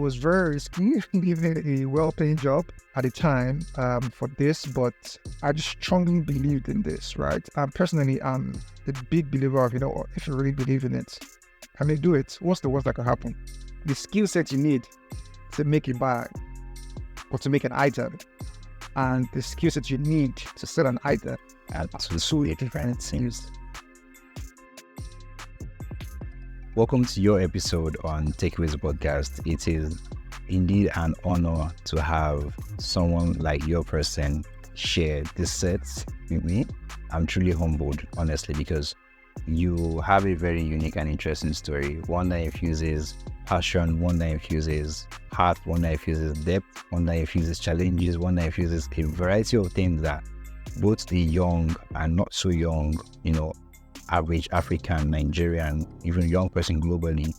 was very risky, even a well-paying job at the time for this, but I just strongly believed in this, right? Personally, I'm a big believer of, if you really believe in it, I mean, do it. What's the worst that can happen? The skill set you need to make a bag or to make an item, and the skill set you need to sell an item are two different things. Welcome to your episode on Takeawayz podcast. It is indeed an honor to have someone like your person share this set with me. I'm truly humbled, honestly, because you have a very unique and interesting story. One that infuses passion, one that infuses heart, one that infuses depth, one that infuses challenges, one that infuses a variety of things that both the young and not so young, average African, Nigerian, even young person globally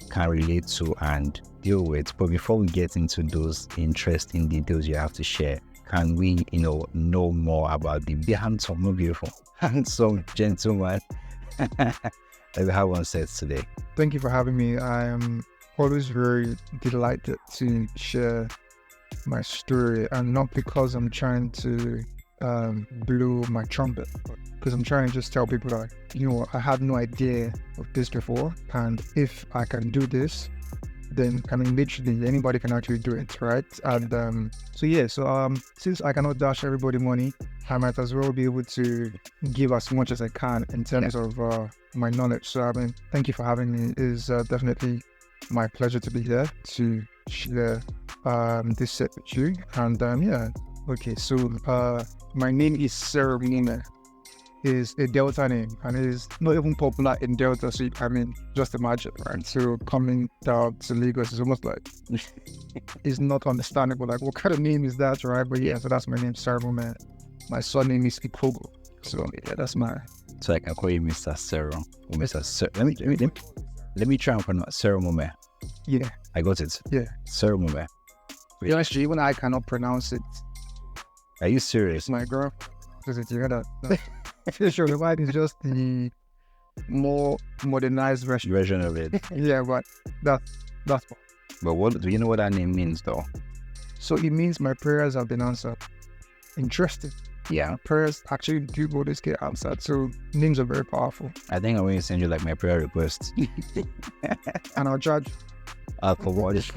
can relate to and deal with. But before we get into those interesting details you have to share, can we, know more about the handsome, not beautiful, handsome gentleman that we have on set today? Thank you for having me. I am always very delighted to share my story, and not because I'm trying to blow my trumpet, because I'm trying to just tell people that, I had no idea of this before, and if I can do this, then literally anybody can actually do it, right? And since I cannot dash everybody money, I might as well be able to give as much as I can in terms of my knowledge. So thank you for having me. It is definitely my pleasure to be here to share this set with you. And okay, so my name is Seromume. Is a Delta name, and it is not even popular in Delta, so just imagine, right? So coming down to Lagos is almost like it's not understandable, like what kind of name is that, right? But so that's my name, Seromume. My surname is Ikogho, so that's my. So I can call you Mr. Sero or Mr. Sero. Let me try and pronounce Seromume. Yeah, I got it. Yeah, Seromume. Actually, even I cannot pronounce it. Are you serious? My girl, does it? You hear that? No. Sure, the white is just the more modernized version of it. Yeah, but that's fine. But what do you know what that name means, though? So it means my prayers have been answered. Interesting. Yeah, prayers actually do go this get answered. So names are very powerful. I think I'm going to send you my prayer request, and I'll charge. For what?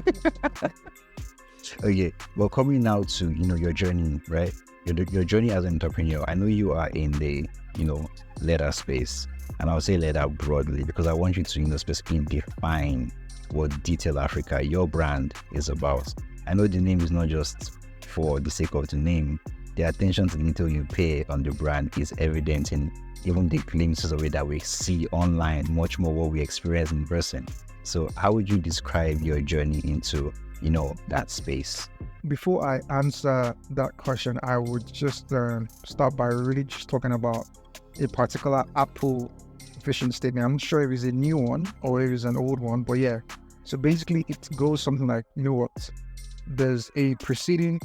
Okay, well, coming now to your journey, right? Your journey as an entrepreneur. I know you are in the leather space, and I'll say leather broadly because I want you to specifically define what Detail Africa, your brand, is about. I know the name is not just for the sake of the name. The attention to detail you pay on the brand is evident in even the glimpses of it that we see online, much more what we experience in person. So how would you describe your journey into that space? Before I answer that question, I would just start by really just talking about a particular Apple vision statement. I'm not sure if it's a new one or if it's an old one, but yeah. So basically it goes something like, there's a preceding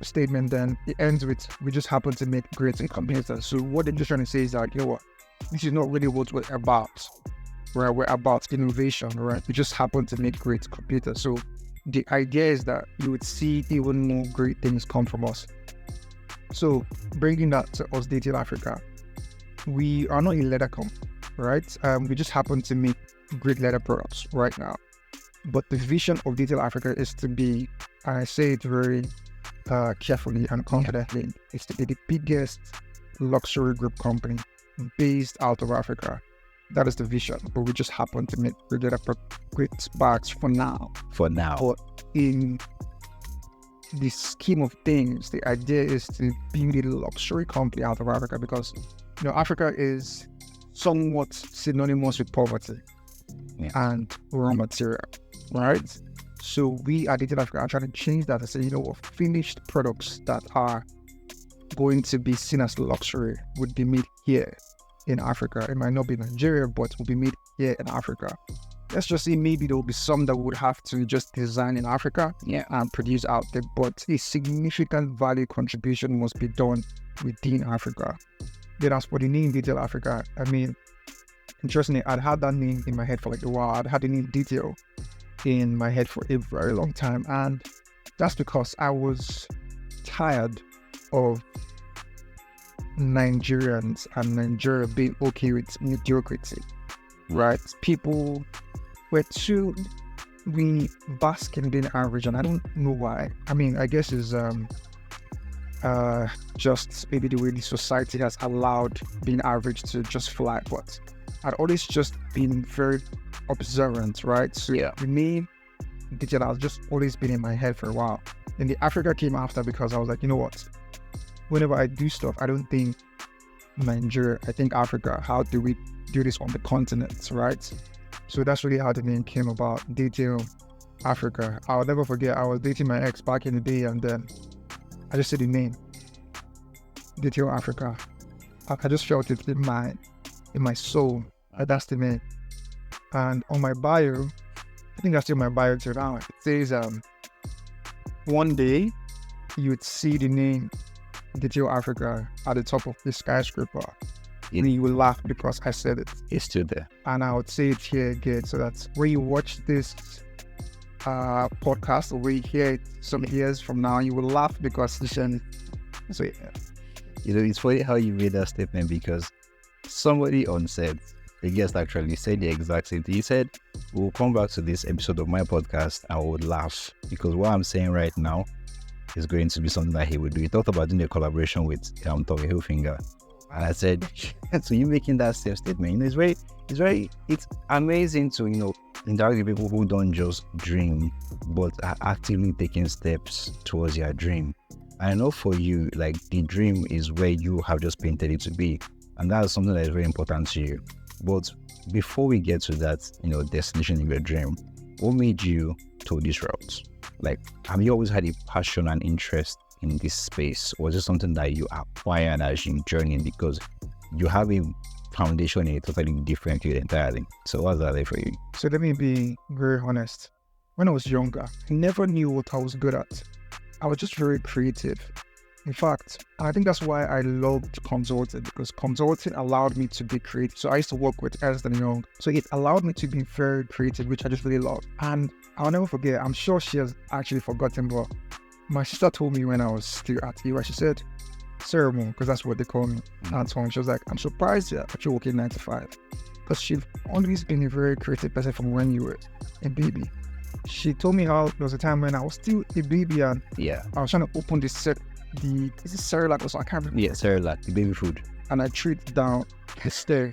statement, then it ends with, we just happen to make great computers. So what they're just trying to say is that, this is not really what we're about, right? We're about innovation, right? We just happen to make great computers. So the idea is that you would see even more great things come from us. So bringing that to us, Detail Africa, we are not a leather company, right? We just happen to make great leather products right now. But the vision of Detail Africa is to be, and I say it very carefully and confidently, is to be the biggest luxury group company based out of Africa. That is the vision, but we just happen to make great bags for now. But in the scheme of things, the idea is to be the luxury company out of Africa, because Africa is somewhat synonymous with poverty and raw material, right? So we at Detail Africa are trying to change that and say, finished products that are going to be seen as luxury would be made here in Africa. It might not be Nigeria, but will be made here in Africa. Let's just say maybe there will be some that would have to just design in Africa and produce out there, but a significant value contribution must be done within Africa. Then as for the name Detail Africa, interestingly, I'd had that name in my head for a while. I'd had the name Detail in my head for a very long time. And that's because I was tired of Nigerians and Nigeria being okay with mediocrity, right? People we bask in being average, and I don't know why. I mean, I guess it's just maybe the way the society has allowed being average to just fly, but I'd always just been very observant, right? So the name digital has just always been in my head for a while. And the Africa came after because I was like, you know what? Whenever I do stuff, I don't think Nigeria, I think Africa. How do we do this on the continent, right? So that's really how the name came about, Detail Africa. I'll never forget, I was dating my ex back in the day, and then I just said the name, Detail Africa. I just felt it in my soul. That's the name. And on my bio, I think that's still my bio till now. It says, one day you would see the name Detail Africa at the top of the skyscraper. And you will laugh because I said it. It's still there. And I would say it here again, so that when you watch this podcast, or when you hear it some years from now, you will laugh because it's so yeah. You know, it's funny how you made that statement, because somebody on set, a guest actually, said the exact same thing. He said, we'll come back to this episode of my podcast and we'll laugh, because what I'm saying right now is going to be something that he would do. He talked about doing a collaboration with Tommy Hilfiger. And I said, so you making that same statement, you know, it's amazing to, you know, interact with people who don't just dream, but are actively taking steps towards your dream. And I know for you, like, the dream is where you have just painted it to be. And that's something that is very important to you. But before we get to that, you know, destination in your dream, what made you to this route? Like, have you always had a passion and interest in this space? Or is it something that you acquired as you journey, because you have a foundation in a totally different field entirely? So what's that like for you? So let me be very honest. When I was younger, I never knew what I was good at. I was just very creative. In fact, I think that's why I loved consulting, because consulting allowed me to be creative. So I used to work with Ernst Young. So it allowed me to be very creative, which I just really love. And I'll never forget, I'm sure she has actually forgotten, but my sister told me when I was still at EY, she said, Seromume, because that's what they call me. And so she was like, I'm surprised that you're working 9 to 5. Because she's always been a very creative person from when you were a baby. She told me how there was a time when I was still a baby and I was trying to open this set. Is it Cerelac or so? I can't remember. Yeah, Cerelac, the baby food. And I threw it down the stairs.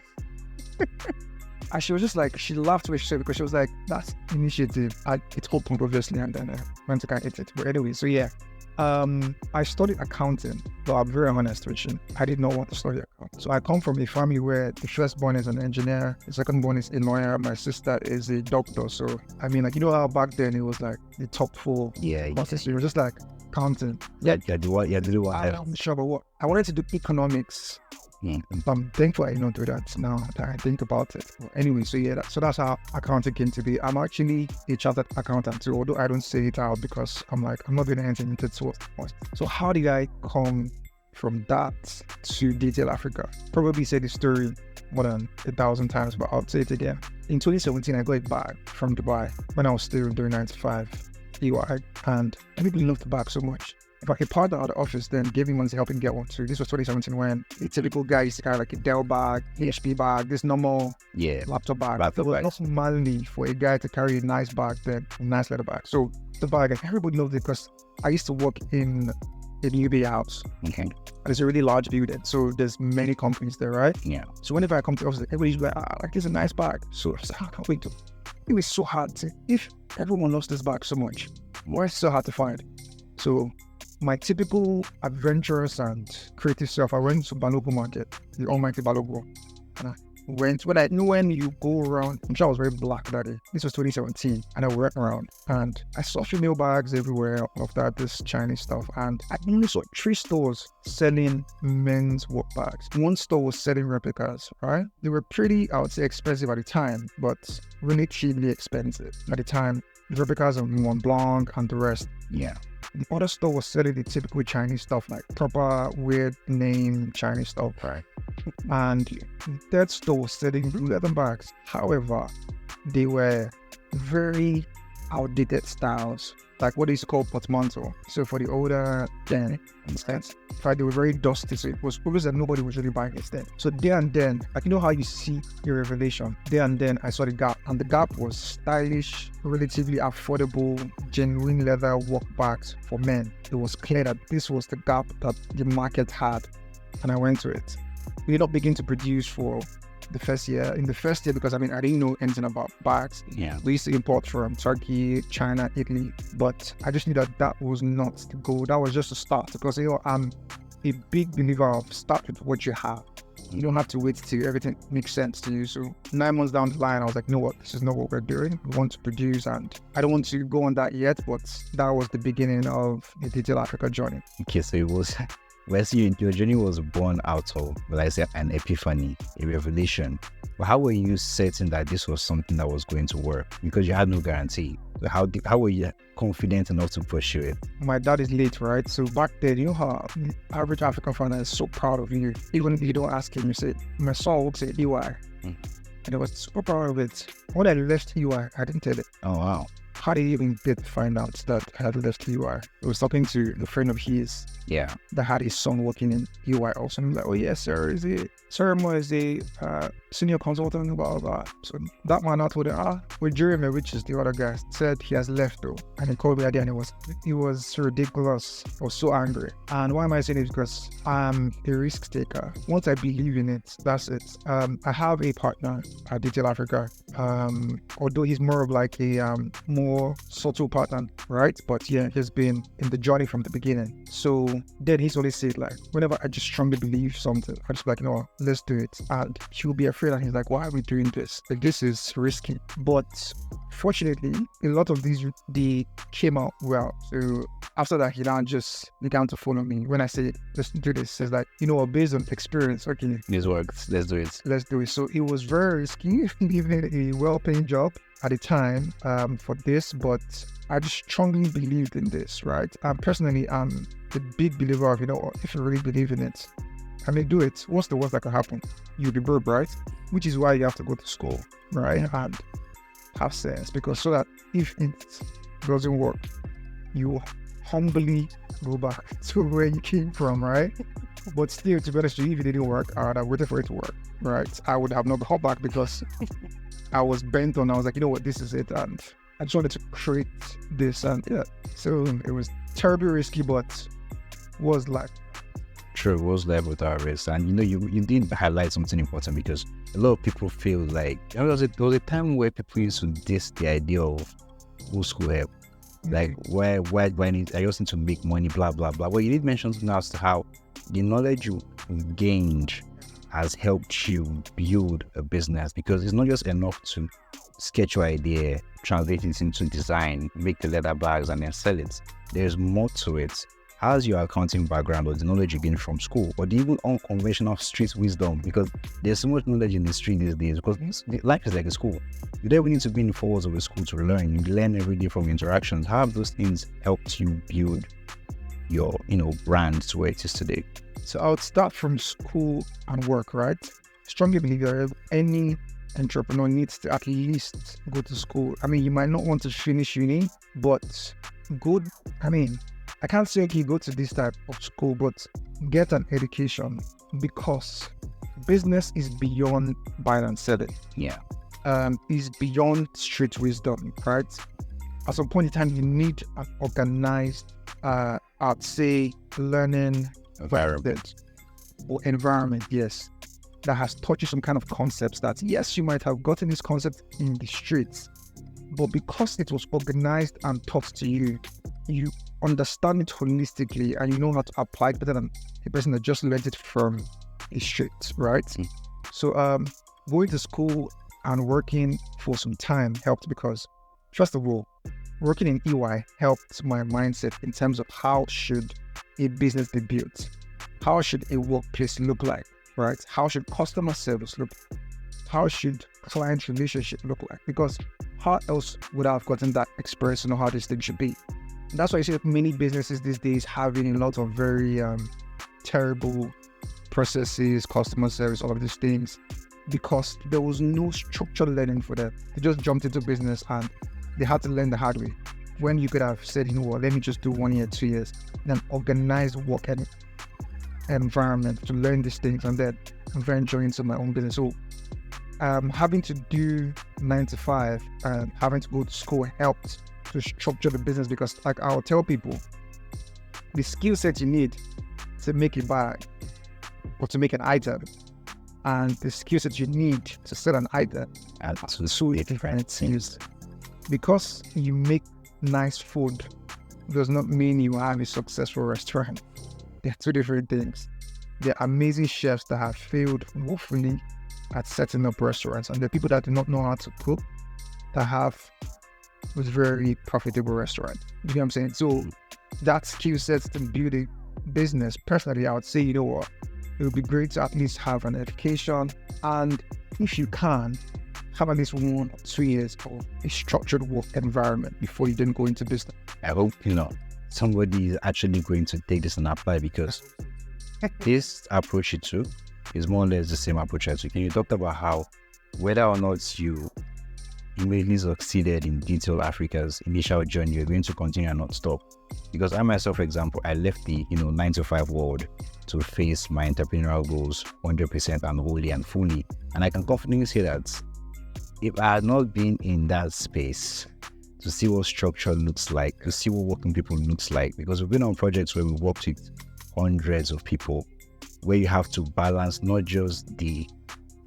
And she was just like, she laughed when she said, because she was like, that's initiative. It opened obviously, and then I went to kind of eat it. But anyway, so yeah. I studied accounting, but I'm very honest with you. I did not want to study accounting. So I come from a family where the firstborn is an engineer, the secondborn is a lawyer, my sister is a doctor. So I mean, like, you know how back then it was like the top 4. So it was just like accounting. I'm sure about what I wanted to do economics. I'm thankful I don't do that now that I think about it. But anyway, so yeah, so that's how accounting came to be. I'm actually a chartered accountant too, although I don't say it out because I'm like, I'm not going to enter into it. So how did I come from that to Detail Africa? Probably say the story more than 1,000 times, but I'll say it again. In 2017, I got it back from Dubai when I was still doing 9 to 5 EY, and everybody loved the bag so much. In fact, a partner at the office then gave me money to help him get one too. This was 2017 when a typical guy used to carry like a Dell bag, HP bag, this normal laptop bag. It was not manly for a guy to carry a nice bag then, a nice leather bag. So the bag, everybody loved it because I used to work in a UBA house. Okay. And it's a really large building, so there's many companies there, right? Yeah. So whenever I come to the office, everybody's like, like, this is a nice bag. So I said, I can't wait to. It was so hard to, if everyone loves this bag so much, why is it so hard to find? So my typical adventurous and creative self, I went to Balogo Market, the almighty Balogo. And I went, when you go around, I'm sure I was very black that day. This was 2017. And I went around and I saw female bags everywhere of that, this Chinese stuff. And I only saw 3 stores selling men's work bags. 1 store was selling replicas, right? They were pretty, I would say, expensive at the time, but really cheaply expensive at the time. The replicas of Mont Blanc and the rest. Yeah. The other store was selling the typical Chinese stuff, like proper weird name Chinese stuff, right? And that store was selling blue leather bags. However, they were very outdated styles, like what they used to call portmanteau. So for the older then, instance, they were very dusty, so it was obvious that nobody was really buying it then. So there and then, like, you know how you see your revelation, there and then I saw the gap, and the gap was stylish, relatively affordable, genuine leather work bags for men. It was clear that this was the gap that the market had, and I went to it. We did not begin to produce for the first year. In the first year, because I didn't know anything about bags. Yeah. We used to import from Turkey, China, Italy, but I just knew that that was not the goal. That was just a start, because I'm a big believer of start with what you have. You don't have to wait till everything makes sense to you. So 9 months down the line, I was like, you know what, this is not what we're doing. We want to produce, and I don't want to go on that yet, but that was the beginning of the Digital Africa journey. Okay, so it was well, see, your journey was born out of, well, I say, an epiphany, a revelation. But how were you certain that this was something that was going to work? Because you had no guarantee. So how were you confident enough to pursue it? My dad is late, right? So back then, you know how the average African father is so proud of you. Even if you don't ask him, you say, my son works at EY. And I was super proud of it. When I left EY, I didn't tell it. Oh, wow. How did he even get to find out that I had left EY? I was talking to a friend of his that had his son working in EY also. And he was like, oh yes, sir, Seromume is a senior consultant, blah, blah, blah. So that man out with with Jeremy, which is the other guy, said he has left though. And he called me at the end, it was ridiculous. I was so angry. And why am I saying it? Because I'm a risk taker. Once I believe in it, that's it. I have a partner at Digital Africa. Although he's more of like a more subtle partner, right? But yeah, he's been in the journey from the beginning. So then he's always said, like, whenever I just strongly believe something, I just be like, no, let's do it. And he'll be afraid, and he's like, why are we doing this? Like, this is risky. But fortunately, a lot of these, they came out well. So after that, he now just began to follow me. When I say, let's do this, it's like, you know, based on experience, okay, this works, let's do it. Let's do it. So it was very risky, leaving a well-paying job at the time for this, but I just strongly believed in this, right? Personally, I'm a big believer of, you know, if you really believe in it, do it. What's the worst that could happen? You'll be broke, right? Which is why you have to go to school, right? And have sense, because so that if it doesn't work, you humbly go back to where you came from, right? But still, to be honest with you, if it didn't work, I would have waited for it to work, right? I would have not gone back, because I was bent on, I was like, you know what, this is it. And I just wanted to create this. And yeah, so it was terribly risky, but was like. True, was there with our risk. And you know, you did highlight something important, because a lot of people feel like, there was a time where people used to diss the idea of old school help. Like, why need, I just need to make money, blah, blah, blah. Well, you did mention something as to how the knowledge you gained has helped you build a business, because it's not just enough to sketch your idea, translate it into design, make the leather bags, and then sell it. There's more to it. How's your accounting background, or the knowledge you gained from school, or the even unconventional street wisdom? Because there's so much knowledge in the street these days, because life is like a school. You don't even need to be in the 4 walls of a school to learn. You learn every day from interactions. How have those things helped you build your, brand to where it is today? So I would start from school and work, right? Strongly believe that any entrepreneur needs to at least go to school. You might not want to finish uni, but good. I can't say, okay, go to this type of school, but get an education, because business is beyond buying and selling. Yeah. Is beyond street wisdom, right? At some point in time, you need an organized, I'd say, learning environment, yes, that has taught you some kind of concepts that, yes, you might have gotten this concept in the streets, but because it was organized and taught to you, you understand it holistically, and you know how to apply it better than a person that just learned it from the streets, right? So going to school and working for some time helped, because first of all, working in EY helped my mindset in terms of how should a business be built, how should a workplace look like, right? How should customer service look, how should client relationship look like? Because how else would I have gotten that experience to know how this thing should be? And that's why you see many businesses these days having a lot of very terrible processes, customer service, all of these things, because there was no structured learning for them. They just jumped into business and they had to learn the hard way. When you could have said, you know what, let me just do 1 year, 2 years, in an organized work environment to learn these things and then venture into my own business. So having to do 9 to 5 and having to go to school helped to structure the business, because like I'll tell people, the skill set you need to make a bag or to make an item and the skill set you need to sell an item And are to two different things. Because you make nice food does not mean you have a successful restaurant. They're two different things. There are amazing chefs that have failed woefully at setting up restaurants, and there are people that do not know how to cook that have a very profitable restaurant. You know what I'm saying? So that skill set to build a business, personally, I would say, you know what, it would be great to at least have an education, and if you can, have at least 1 or 2 years of a structured work environment before you then go into business. I hope, somebody is actually going to take this and apply, because this approach you took is more or less the same approach I took. And you talked about how whether or not you immediately succeeded in Detail Africa's initial journey, you're going to continue and not stop. Because I myself, for example, I left the 9 to 5 world to face my entrepreneurial goals 100% and wholly and fully. And I can confidently say that if I had not been in that space to see what structure looks like, to see what working people looks like, because we've been on projects where we worked with hundreds of people, where you have to balance not just the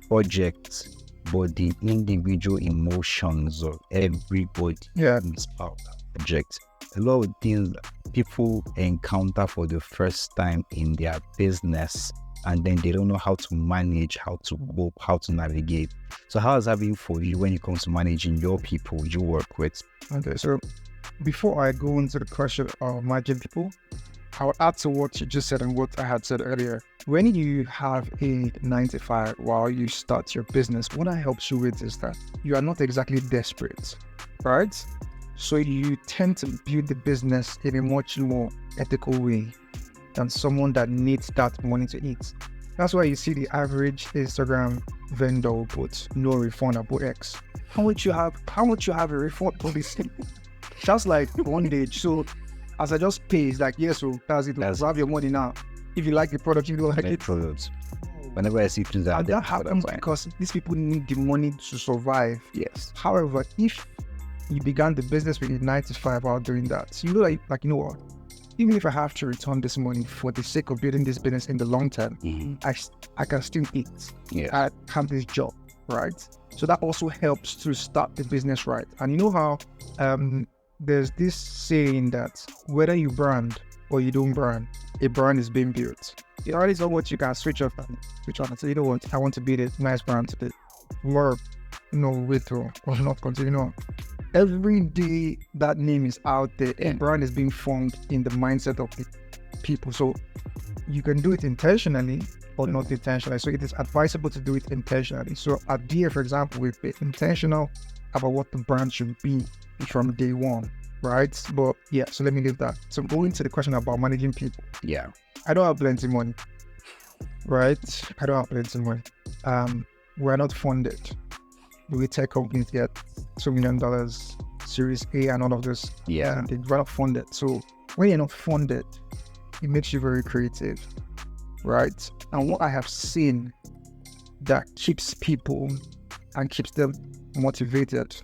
project, but the individual emotions of everybody who's part of that project. A lot of things people encounter for the first time in their business, and then they don't know how to manage, how to cope, how to navigate. So how has that been for you when it comes to managing your people you work with? Okay, so before I go into the question of managing people, I would add to what you just said and what I had said earlier. When you have a 9 to 5 while you start your business, what that helps you with is that you are not exactly desperate, right? So you tend to build the business in a much more ethical way than someone that needs that money to eat. That's why you see the average Instagram vendor will put no refundable X. How much you have a refund policy? That's like bondage. So as I just pay, it's like, yes, so that's it. Have your money now. If you like the product, you don't like it. Products. Whenever I see things out there, that happens because these people need the money to survive. Yes. However, if you began the business with a 9 to 5 while doing that, so you know, like you know what? Even if I have to return this money for the sake of building this business in the long term, I can still eat. Yeah. I have this job, right? So that also helps to start the business right. And you know how there's this saying that whether you brand or you don't brand, a brand is being built. You already know what you can switch off and switch on and say, you know what, I want to build a nice brand today. Or, wait or not continue. Every day that name is out there, a brand is being formed in the mindset of the people. So you can do it intentionally or not intentionally. So it is advisable to do it intentionally. So at DA, for example, we've been intentional about what the brand should be from day one, right? But yeah, so let me leave that. So going to the question about managing people. Yeah. I don't have plenty of money, right? I don't have plenty of money. We're not funded. We tech companies get $2 million, Series A and all of this. Yeah. They're not funded. So when you're not funded, it makes you very creative, right? And what I have seen that keeps people and keeps them motivated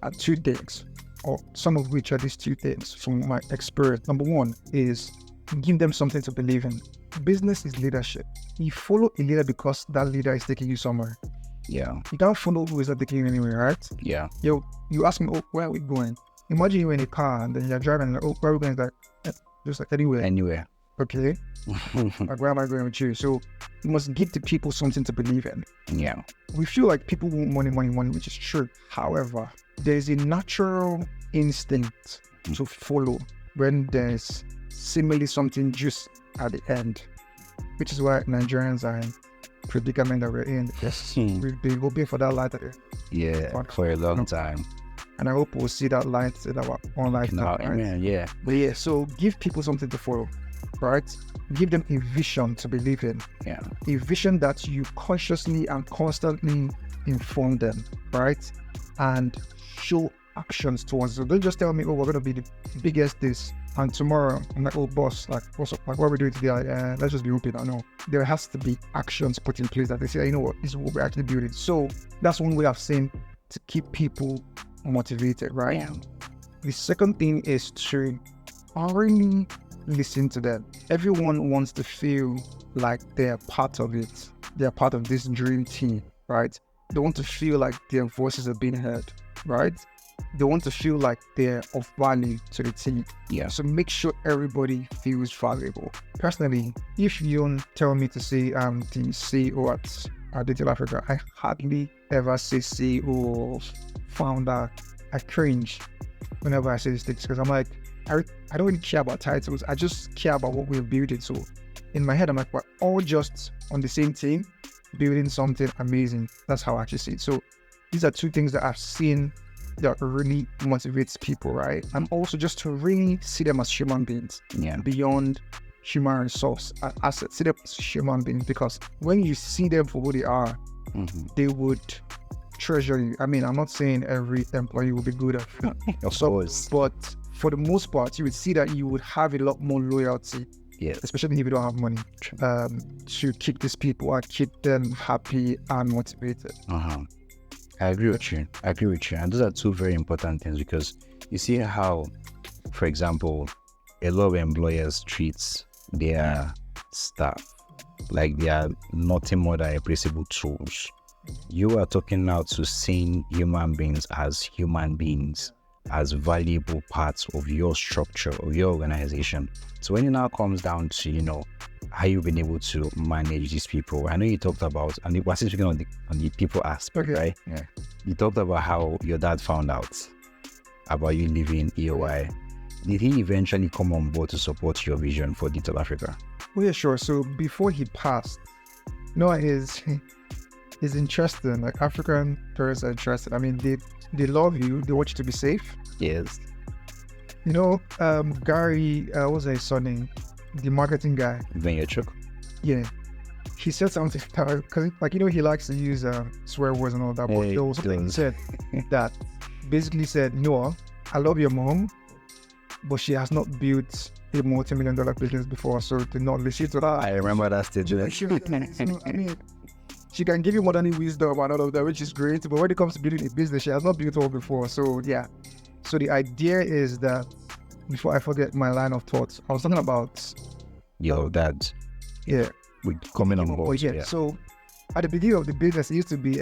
are 2 things, or some of which are these 2 things from my experience. Number 1 is give them something to believe in. Business is leadership. You follow a leader because that leader is taking you somewhere. Yeah. You can't follow who is not taking you anywhere, right? Yeah. You ask me, where are we going? Imagine you're in a car and then you're driving, like, where are we going? It's like, just like anywhere. Anywhere. Okay. Like, where am I going with you? So you must give the people something to believe in. Yeah. We feel like people want money, which is true. However, there's a natural instinct to follow when there's seemingly something just at the end, which is why Nigerians are in predicament that we're in. Yes, we've been hoping for that light there. Yeah, for a long time. And I hope we'll see that light in our own lifetime. Right? Amen, yeah. But yeah, so give people something to follow, right? Give them a vision to believe in. Yeah. A vision that you consciously and constantly inform them, right? And show actions towards it. So don't just tell me, oh, we're gonna be the biggest this, and tomorrow I'm like, oh boss, like what's up? Like what are we doing today? Like, let's just be open. I know there has to be actions put in place that they say, you know what, this is what we're actually building. So that's one way I've seen to keep people motivated, right? Yeah. The second thing is to really listen to them. Everyone wants to feel like they're part of it. They're part of this dream team, right? They want to feel like their voices are being heard, right? They want to feel like they're of value to the team. Yeah. So make sure everybody feels valuable. Personally, if you tell me to say I'm the CEO at Digital Africa, I hardly ever say CEO or founder. I cringe whenever I say these things because I'm like, I don't really care about titles. I just care about what we're building. So in my head, I'm like, we're all just on the same team building something amazing. That's how I actually see it. So these are two things that I've seen that really motivates people, right? And also just to really see them as human beings, beyond human resource assets. See them as human beings, because when you see them for who they are, they would treasure you. I mean, I'm not saying every employee will be good at of course, but for the most part, you would see that you would have a lot more loyalty. Yes. Especially if you don't have money, to keep these people and keep them happy and motivated. I agree with you. And those are two very important things, because you see how, for example, a lot of employers treats their staff like they are nothing more than replaceable tools. You are talking now to seeing human beings, as valuable parts of your structure, of your organization. So when it now comes down to, how you've been able to manage these people, I know you talked about, and we're speaking on the people aspect, right? Yeah. You talked about how your dad found out about you leaving EOI. Did he eventually come on board to support your vision for Digital Africa? Oh yeah, sure. So before he passed, it's interesting. Like, African parents are interested. I mean, they love you. They want you to be safe. Yes. Gary, what's his surname? The marketing guy. Vaynerchuk. Yeah. He said something because, he likes to use swear words and all that. But there was something he said that basically said, I love your mom, but she has not built a multi-million-dollar business before, so do not listen to that. I remember that statement. She can give you more than wisdom and all of that, which is great. But when it comes to building a business, she has not built all before. So yeah. So the idea is that, before I forget my line of thoughts, I was talking about your dad. Yeah. With coming on board. Yeah. So at the beginning of the business, it used to be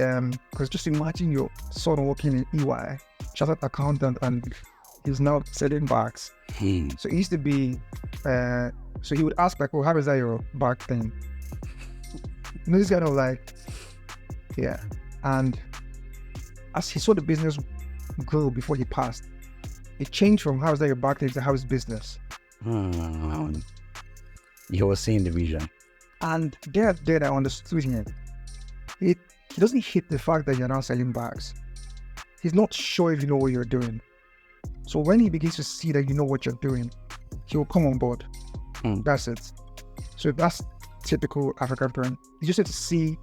because just imagine your son working in EY, chartered accountant, and he's now selling bags. So it used to be so he would ask, like, how is that your bag thing? This kind of like, yeah. And as he saw the business grow before he passed, it changed from how is that your bag thing to how is business. He was seeing the vision. And there I understood him. He doesn't hit the fact that you're now selling bags. He's not sure if you know what you're doing. So when he begins to see that you know what you're doing, he will come on board. That's it. So that's typical African parent. You just have to see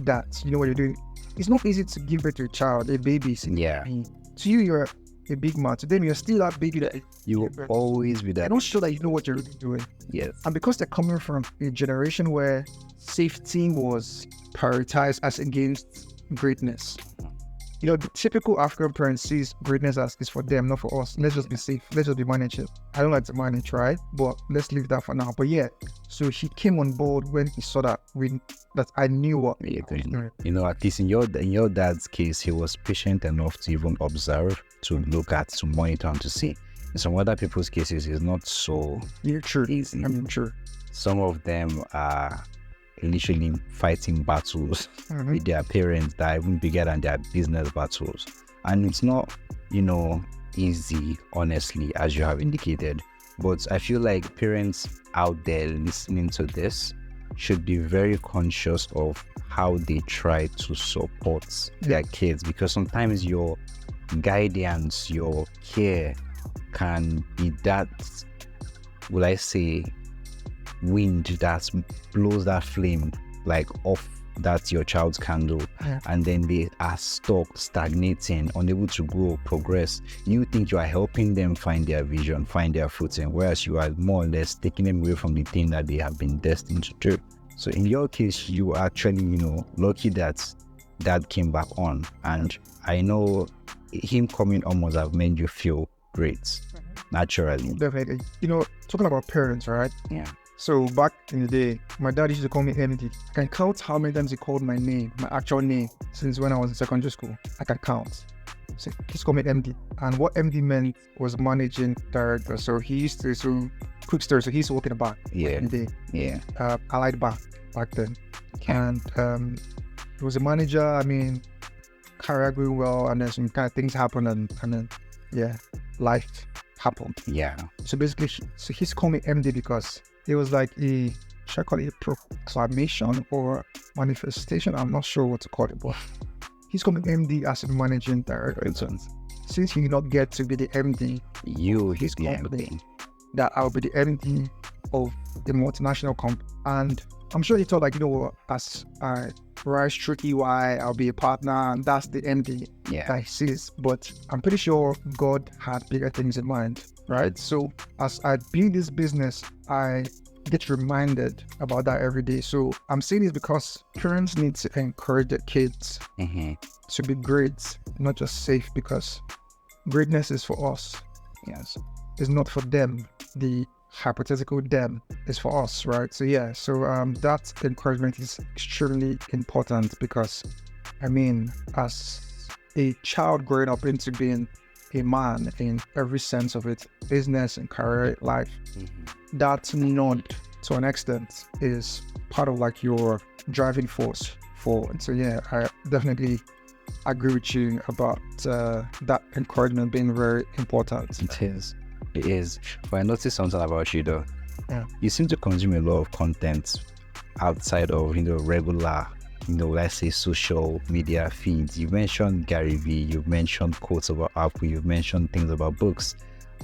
that you know what you're doing. It's not easy to give birth to a child, a baby. Yeah. To you, you're a big man. To them, you're still that baby that you will always be that. They're not sure that you know what you're really doing. Yes. And because they're coming from a generation where safety was prioritized as against greatness. The typical African parent sees greatness as is for them, not for us. Let's just be safe. Let's just be managed. I don't like to manage, right? But let's leave that for now. But yeah, so he came on board when he saw that I knew what he was doing. At least in your dad's case, he was patient enough to even observe, to look at, to monitor, and to see. In some other people's cases, it's not so easy. True. Some of them are initially fighting battles with their parents that are even bigger than their business battles. And it's not, easy, honestly, as you have indicated. But I feel like parents out there listening to this should be very conscious of how they try to support their kids, because sometimes your guidance, your care can be that, will I say, wind that blows that flame like off that your child can do, and then they are stuck, stagnating, unable to grow, progress, you think you are helping them find their vision, find their footing, whereas you are more or less taking them away from the thing that they have been destined to do. So in your case, you are actually, lucky that dad came back on, and I know him coming on must have made you feel great, naturally. Definitely. Talking about parents, right? Yeah. So back in the day, my dad used to call me MD. I can count how many times he called my name, my actual name, since when I was in secondary school. I can count. So he's called me MD. And what MD meant was managing director. So he used to, quick story, so he used to work in the bank. Yeah. In the day. Yeah. Allied Bank back then. Okay. And he was a manager. Career going well, and then some kind of things happened, and then, life happened. Yeah. So basically, he's called me MD because it was like should I call it a proclamation or manifestation? I'm not sure what to call it, but he's called me MD as a managing director. Since he did not get to be the MD, he's the MD. That I'll be the MD of the multinational company. And I'm sure he thought, as I rise through EY, I'll be a partner, and that's the MD that he sees. But I'm pretty sure God had bigger things in mind, right? So as I build this business, I get reminded about that every day. So I'm saying this because parents need to encourage their kids to be great, not just safe, because greatness is for us. Yes. It's not for them. The hypothetical them is for us, right? So that encouragement is extremely important, because as a child growing up into being a man in every sense of it, business and career life, that nod to an extent is part of your driving force forward. So I definitely agree with you about that encouragement being very important. It is. But I noticed something about you though. Yeah. You seem to consume a lot of content outside of regular, let's say social media feeds. You mentioned Gary Vee, you've mentioned quotes about Apple, you've mentioned things about books.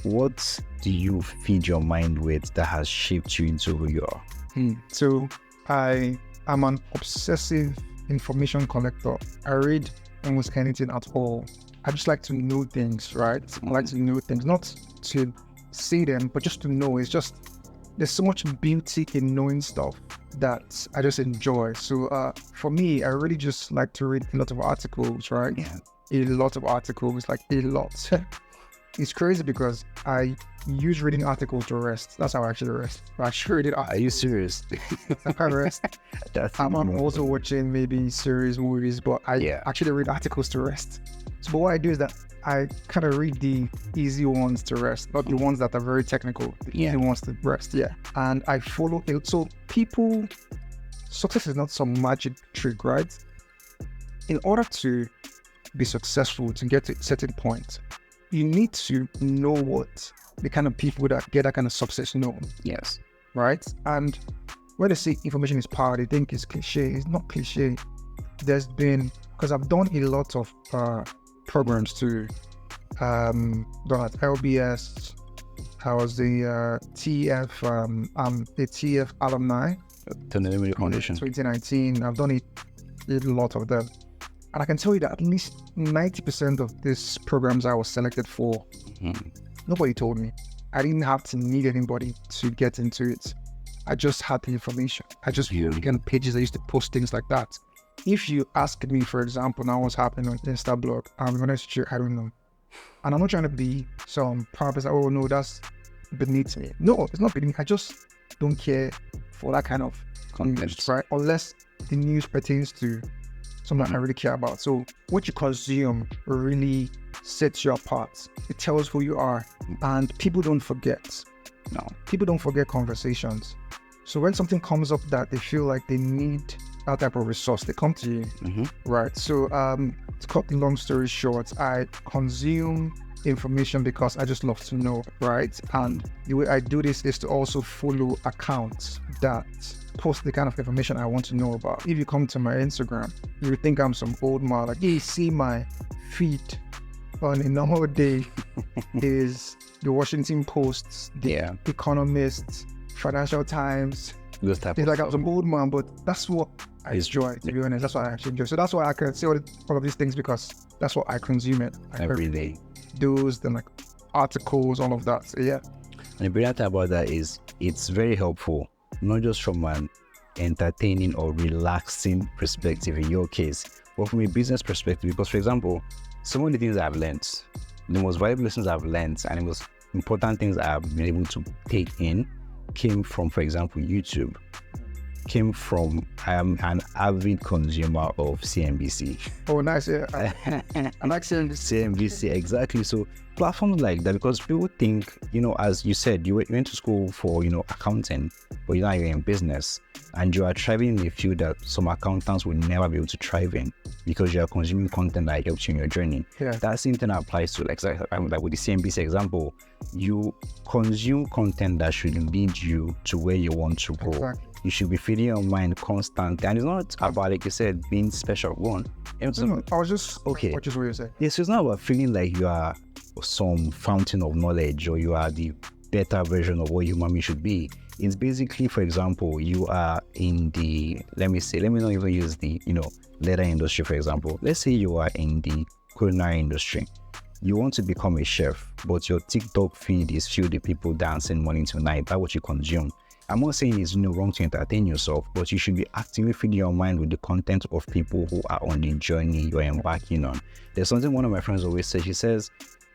What do you feed your mind with that has shaped you into who you are? So I am an obsessive information collector. I read almost anything at all. I just like to know things, right? I like to know things, not to see them, but just to know. It's just, there's so much beauty in knowing stuff that I just enjoy. So for me, I really just like to read a lot of articles, right? Yeah. A lot of articles, like a lot. It's crazy because I use reading articles to rest. That's how I actually rest. I actually read it. Are you serious? I rest. I'm also watching maybe series, movies, but I actually read articles to rest. So but what I do is that I kind of read the easy ones to rest, not the ones that are very technical. The easy ones to rest, and I follow it. So success is not some magic trick, right? In order to be successful, to get to a certain point, you need to know what the kind of people that get that kind of success know. Yes. Right? And when they say information is power, they think it's cliche. It's not cliche. Because I've done a lot of programs to done at LBS. I was the TF, I'm a TF alumni. Foundation. 2019. I've done a lot of them. And I can tell you that at least 90% of these programs I was selected for, nobody told me. I didn't have to need anybody to get into it. I just had the information. I just began pages. I used to post things like that. If you ask me, for example, now what's happening on Insta blog, I'm honest with you, I don't know. And I'm not trying to be some purpose. Oh no, that's beneath me. No, it's not beneath me. I just don't care for that kind of content, right? Unless the news pertains to something I really care about. So what you consume really sets you apart. It tells who you are, and people don't forget. No, people don't forget conversations. So when something comes up that they feel like they need that type of resource, they come to you, right? So to cut the long story short, I consume information because I just love to know, right? And the way I do this is to also follow accounts that post the kind of information I want to know about. If you come to my Instagram, you would think I'm some old man, like, hey, see my feed on a normal day is the Washington Post, the Economist, Financial Times, Those type It's of like I'm stuff. some old man, but that's what I enjoy, to be honest. That's what I actually enjoy. So that's why I can say all of these things, because that's what I consume it. Every day. Those, then like articles, all of that. So yeah. And the brilliant thing about that is it's very helpful, not just from an entertaining or relaxing perspective in your case, but from a business perspective. Because, for example, some of the things I've learned, the most valuable lessons I've learned, and the most important things I've been able to take in came from, for example, YouTube. Came from, I am an avid consumer of CNBC. Oh, nice. Yeah. I like seeing this. CNBC, exactly. So platforms like that, because people think, as you said, you went to school for, accounting, but now you're in business and you are thriving in a field that some accountants will never be able to thrive in, because you are consuming content that helps you in your journey. Yeah. That same thing applies to, like with the CNBC example, you consume content that should lead you to where you want to go. Exactly. You should be feeding your mind constantly, and it's not about, like you said, being special. Go on. No, I was just okay. What you saying? Yes, so it's not about feeling like you are some fountain of knowledge or you are the better version of what human being should be. It's basically, for example, you are in the, let me not even use the, leather industry, for example. Let's say you are in the culinary industry. You want to become a chef, but your TikTok feed is filled with people dancing morning to night. That's what you consume. I'm not saying it's wrong to entertain yourself, but you should be actively feeding your mind with the content of people who are on the journey you're embarking on. There's something one of my friends always says. She says,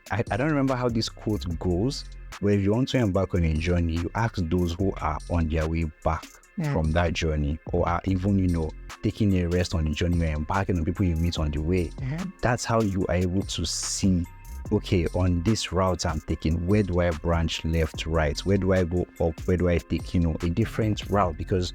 I don't remember how this quote goes, but if you want to embark on a journey, you ask those who are on their way back from that journey, or are even, taking a rest on the journey you're embarking on, people you meet on the way. That's how you are able to see, okay, on this route I'm taking, where do I branch left, right? Where do I go up? Where do I take, a different route? Because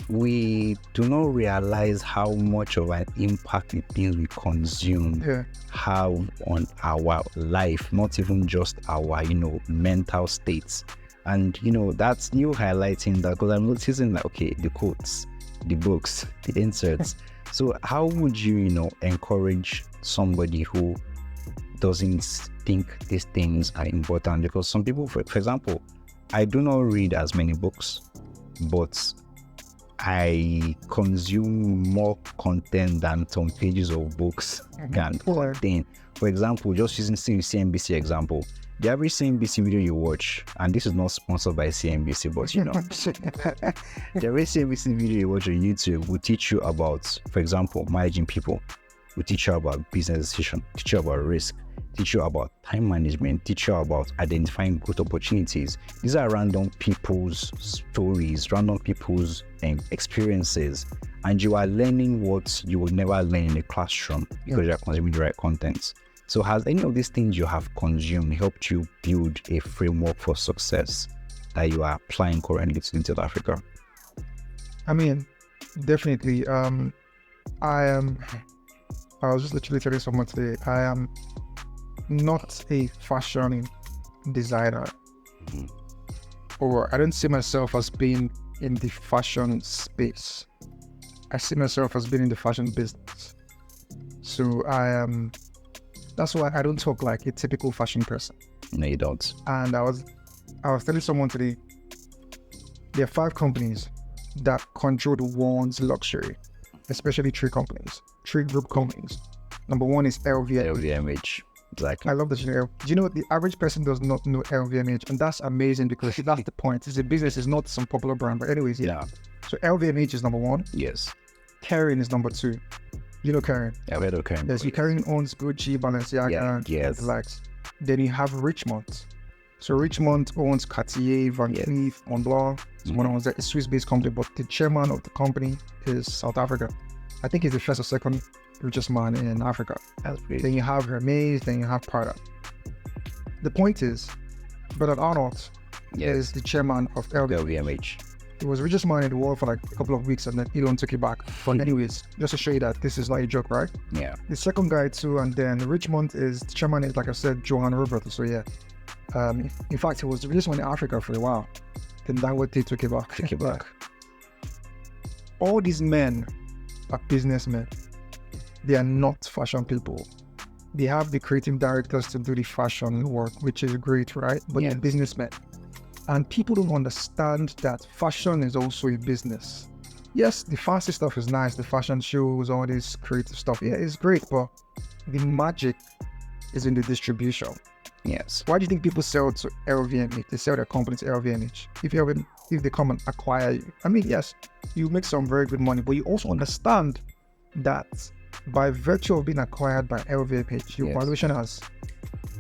we do not realize how much of an impact the things we consume have on our life, not even just our, mental states. And, that's you highlighting that, because I'm noticing that, okay, the quotes, the books, the inserts. So how would you, encourage somebody who doesn't think these things are important? Because some people, for example, I do not read as many books, but I consume more content than some pages of books can contain. For example, just using CNBC example, the average CNBC video you watch, and this is not sponsored by CNBC, but the average CNBC video you watch on YouTube will teach you about, for example, managing people, will teach you about business decision, teach you about risk, teach you about time management, teach you about identifying good opportunities. These are random people's stories, random people's experiences, and you are learning what you would never learn in a classroom because you are consuming the right content. So has any of these things you have consumed helped you build a framework for success that you are applying currently to South Africa? I mean, definitely. I was just literally telling someone today, I am not a fashion designer, or I don't see myself as being in the fashion space. I see myself as being in the fashion business. So that's why I don't talk like a typical fashion person. No, you don't. And I was telling someone today, there are 5 companies that control the world's luxury, especially 3 group companies. Number 1 is LVMH. Exactly. I love that. Do you know the average person does not know LVMH, and that's amazing because that's the point. It's a business, it's not some popular brand. But anyways, yeah. So LVMH is number 1. Yes. Kering is number 2. You know Kering? Yeah, I've heard of Kering. Yes, Kering owns Gucci, Balenciaga, and the likes. Then you have Richemont. So Richemont owns Cartier, Van Cleef, Montblanc. It's a Swiss-based company, but the chairman of the company is South Africa. I think he's the first or second richest man in Africa. That's great. Then you have Hermes, then you have Prada. The point is, Bernard Arnault is the chairman of LVMH. He was the richest man in the world for like a couple of weeks, and then Elon took it back. But anyways, just to show you that this is not a joke, right? Yeah. The second guy too, and then Richemont is the chairman is, like I said, Johan Robert. So yeah. In fact, he was the richest man in Africa for a while. Then Dangote took it back. All these men are businessmen. They are not fashion people. They have the creative directors to do the fashion work, which is great, right? But they're businessmen. And people don't understand that fashion is also a business. Yes, the fancy stuff is nice, the fashion shows, all this creative stuff. Yeah, it's great, but the magic is in the distribution. Yes. Why do you think people sell to LVMH? They sell their company to LVMH. If they come and acquire you, I mean, yes, you make some very good money, but you also understand that by virtue of being acquired by LVMH, your valuation has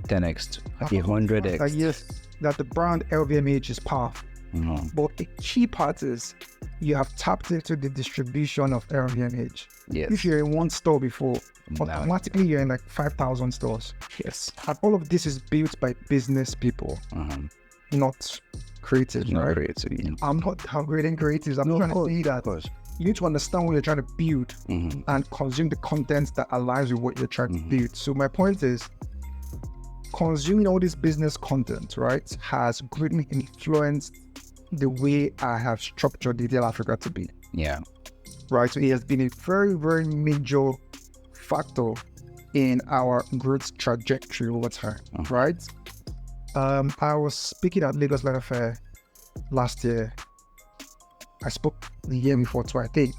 10x, 100x. Yes, that the brand LVMH is powerful. But the key part is you have tapped into the distribution of LVMH. Yes. If you're in one store before, automatically you're in like 5,000 stores. Yes. And all of this is built by business people, not creatives, Not right? creative. Yeah. I'm not downgrading creatives. I'm trying to say that you need to understand what you're trying to build and consume the content that aligns with what you're trying to build. So my point is, consuming all this business content, right, has greatly influenced the way I have structured Detail Africa to be. Yeah. Right. So it has been a very, very major factor in our growth trajectory over time. Right. I was speaking at Lagos Leather Fair last year. I spoke the year before too, I think.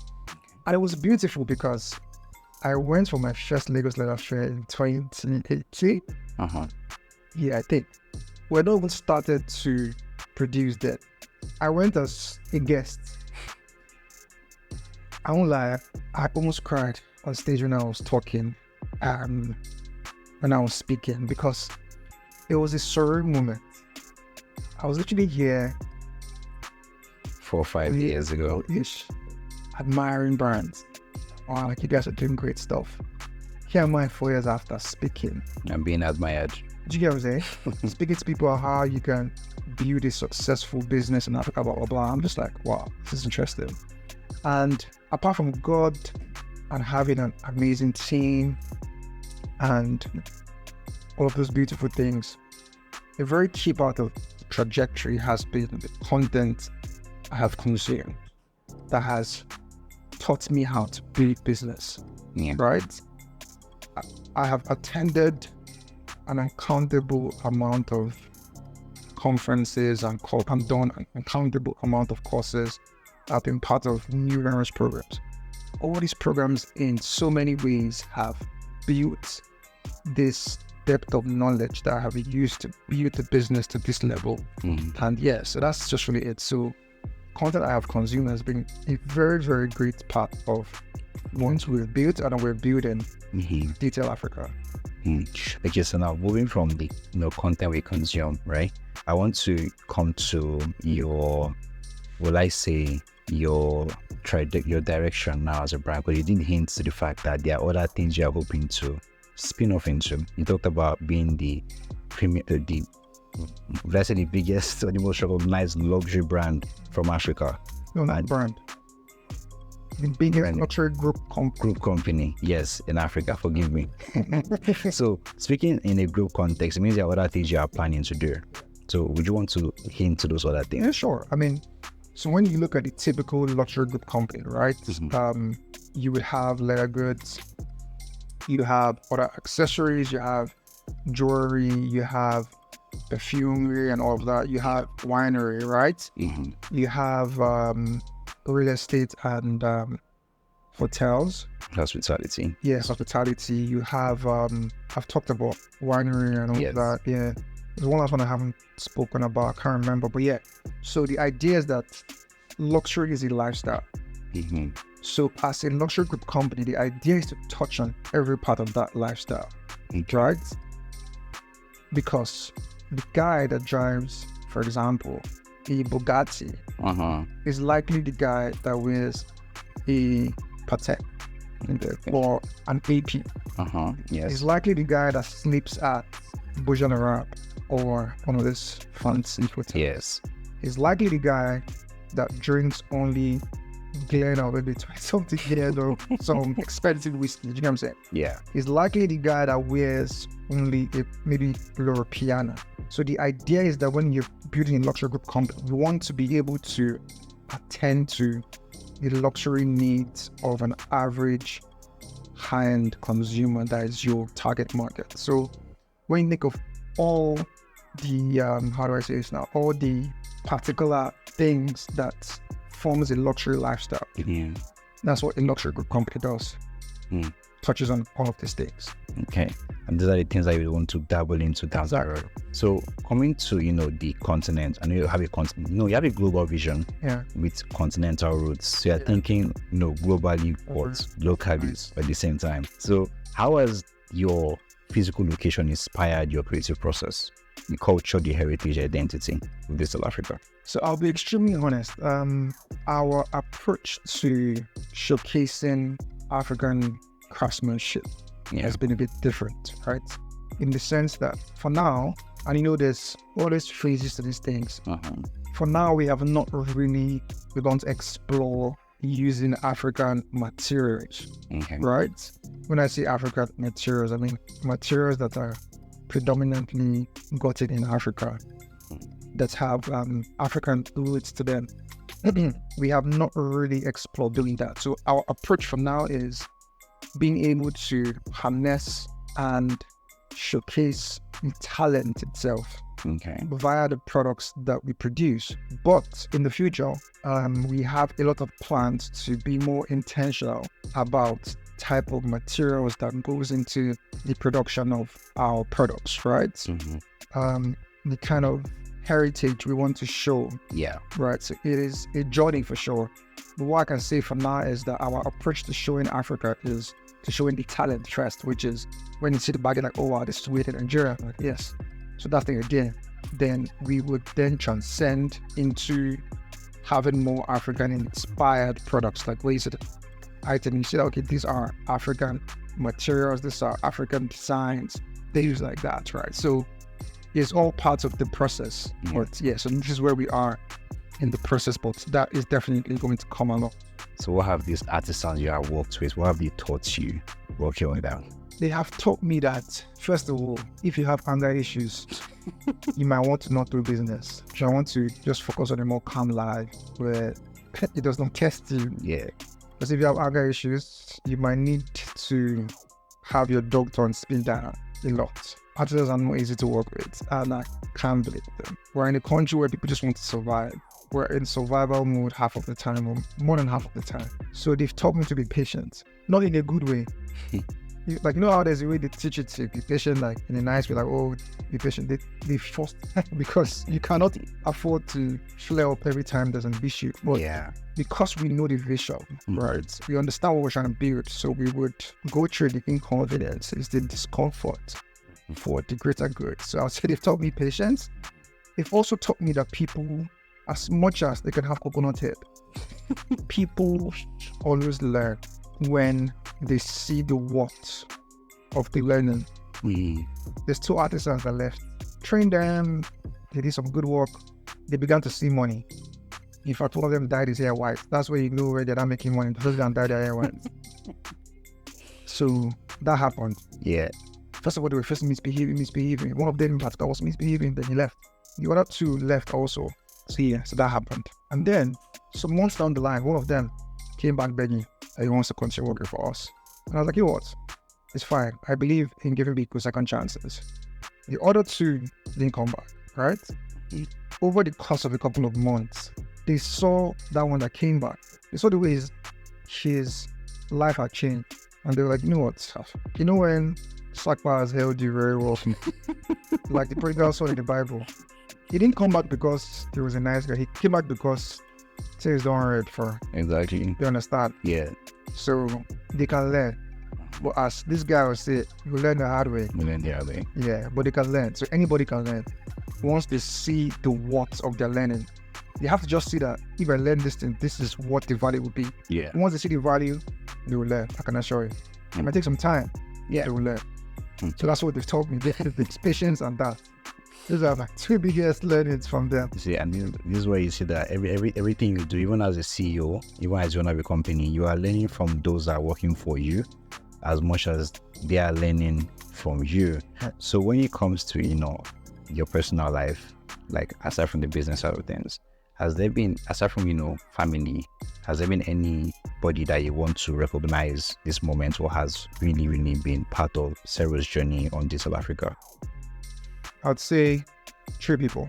And it was beautiful because I went for my first Lagos Leather Fair in 2018. Yeah, I think. We had not even started to produce that. I went as a guest. I won't lie, I almost cried on stage when I was talking, when I was speaking, because it was a surreal moment. I was literally here 4 or 5 years ago, admiring brands. Wow, like you guys are doing great stuff. Here am I 4 years after speaking. and being admired. Do you get what I'm saying? Speaking to people about how you can build a successful business in Africa, blah, blah, blah. I'm just like, wow, this is interesting. And apart from God and having an amazing team and all of those beautiful things, a very key part of the trajectory has been the content I have consumed that has taught me how to build business, right? I have attended an uncountable amount of conferences and I've done an uncountable amount of courses. I've been part of numerous programs. All these programs in so many ways have built this depth of knowledge that I have used to build the business to this level. And yeah, so that's just really it. So content I have consumed has been a very, very great part of once we've built and we're building Detail Africa. Okay, so now moving from the content we consume, right? I want to come to your, will I say, your direction now as a brand, because you did hint to the fact that there are other things you are hoping to spin off into. You talked about being the premier, let's say the biggest or the most recognized luxury brand from Africa. No, not brand. The biggest luxury group company, yes, in Africa, forgive me. So speaking in a group context, it means there are other things you are planning to do. So would you want to hint to those other things? Yeah, sure. I mean, so when you look at the typical luxury group company, right? You would have leather goods, you have other accessories, you have jewelry, you have perfumery and all of that. You have winery, right? You have real estate and hotels. Hospitality. Yeah, hospitality. You have, I've talked about winery and all of that. Yeah. There's one last one I haven't spoken about, I can't remember, but yeah. So the idea is that luxury is a lifestyle. So as a luxury group company, the idea is to touch on every part of that lifestyle, right? Because the guy that drives, for example, a Bugatti is likely the guy that wears a Patek or an AP. Yes. He's likely the guy that sleeps at Burj Al Arab or one of these fancy hotels. Yes. He's likely the guy that drinks only Glen or maybe 20-something years or some expensive whiskey. Do you know what I'm saying? Yeah. He's likely the guy that wears only maybe Loro Piana. So the idea is that when you're building a luxury group company, you want to be able to attend to the luxury needs of an average high-end consumer that is your target market. So when you think of all the how do I say this now? All the particular things that forms a luxury lifestyle. Yeah. That's what a luxury good company does. Mm. Touches on all of these things. Okay. And these are the things that you want to dabble into down the road. So coming to, the continent, I know you have a continent, you have a global vision with continental roots. So you're thinking, globally but locally at the same time. So how has your physical location inspired your creative process, the culture, the heritage, identity of this South Africa? So I'll be extremely honest. Our approach to showcasing African craftsmanship has been a bit different, right? In the sense that for now, and there's always phases to these things. For now, we have not really begun to explore using African materials, right? When I say African materials, I mean materials that are predominantly gotten in Africa, that have African roots to them. We have not really explored doing that. So our approach from now is being able to harness and showcase the talent itself via the products that we produce. But in the future, we have a lot of plans to be more intentional about type of materials that goes into the production of our products, right? The kind of heritage we want to show. Right. So it is a journey for sure. But what I can say for now is that our approach to showing Africa is to showing the talent first, which is when you see the bag, you're like, oh wow, this is made in Nigeria. Like, yes. So that's the idea. Then we would then transcend into having more African inspired products, like where you see the item, you see, okay, these are African materials, these are African designs, things like that, right? So it's all parts of the process. But so this is where we are in the process, but that is definitely going to come along. So what have these artisans you have worked with, what have they taught you working with them? They have taught me that, first of all, if you have anger issues, you might want to not do business. You might want to just focus on a more calm life where it does not test you. Because if you have anger issues, you might need to have your doctor on speed dial a lot. Artists are not easy to work with, and I can't blame them. We're in a country where people just want to survive. We're in survival mode half of the time, or more than half of the time. So they've taught me to be patient, not in a good way. Like, how there's a way they teach you to be patient, like in a nice way, like, oh, be patient. They force because you cannot afford to flare up every time there's an issue. But because we know the vision, right? We understand what we're trying to build. So we would go through the inconveniences, the discomfort for the greater good. So I'll say they've taught me patience. They've also taught me that people, as much as they can have coconut head, people always learn when they see the worth of the learning. There's 2 artisans that left. Trained them, they did some good work, they began to see money. In fact, one of them dyed his hair white. That's where you know where they're not making money. The first one dyed their hair white. So that happened. First of all, they were first misbehaving. One of them in particular was misbehaving, then he left. The other 2 left also. So that happened. And then, some months down the line, one of them came back begging that he wants to continue working for us. And I was like, you know what? It's fine. I believe in giving people second chances. The other 2 didn't come back, right? Over the course of a couple of months, they saw that one that came back. They saw the way his life had changed. And they were like, you know what? When Sakpa has held you very well, like the prodigal son in the Bible, he didn't come back because he was a nice guy. He came back because things don't read for. Exactly. You understand? So they can learn. But as this guy would say, you learn the hard way. But they can learn. So anybody can learn. Once they see the worth of their learning, they have to just see that if I learn this thing, this is what the value will be. Once they see the value, they will learn. I can assure you. It might take some time. They will learn. So that's what they've told me. It's patience and that. These are like 2 biggest learnings from them. You see, and this is where you see that everything you do, even as a CEO, even as you own a company, you are learning from those that are working for you as much as they are learning from you. So when it comes to, your personal life, like aside from the business side of things, has there been, aside from, family, has there been anybody that you want to recognize this moment or has really, really been part of Sero's journey on this South Africa? I'd say 3 people.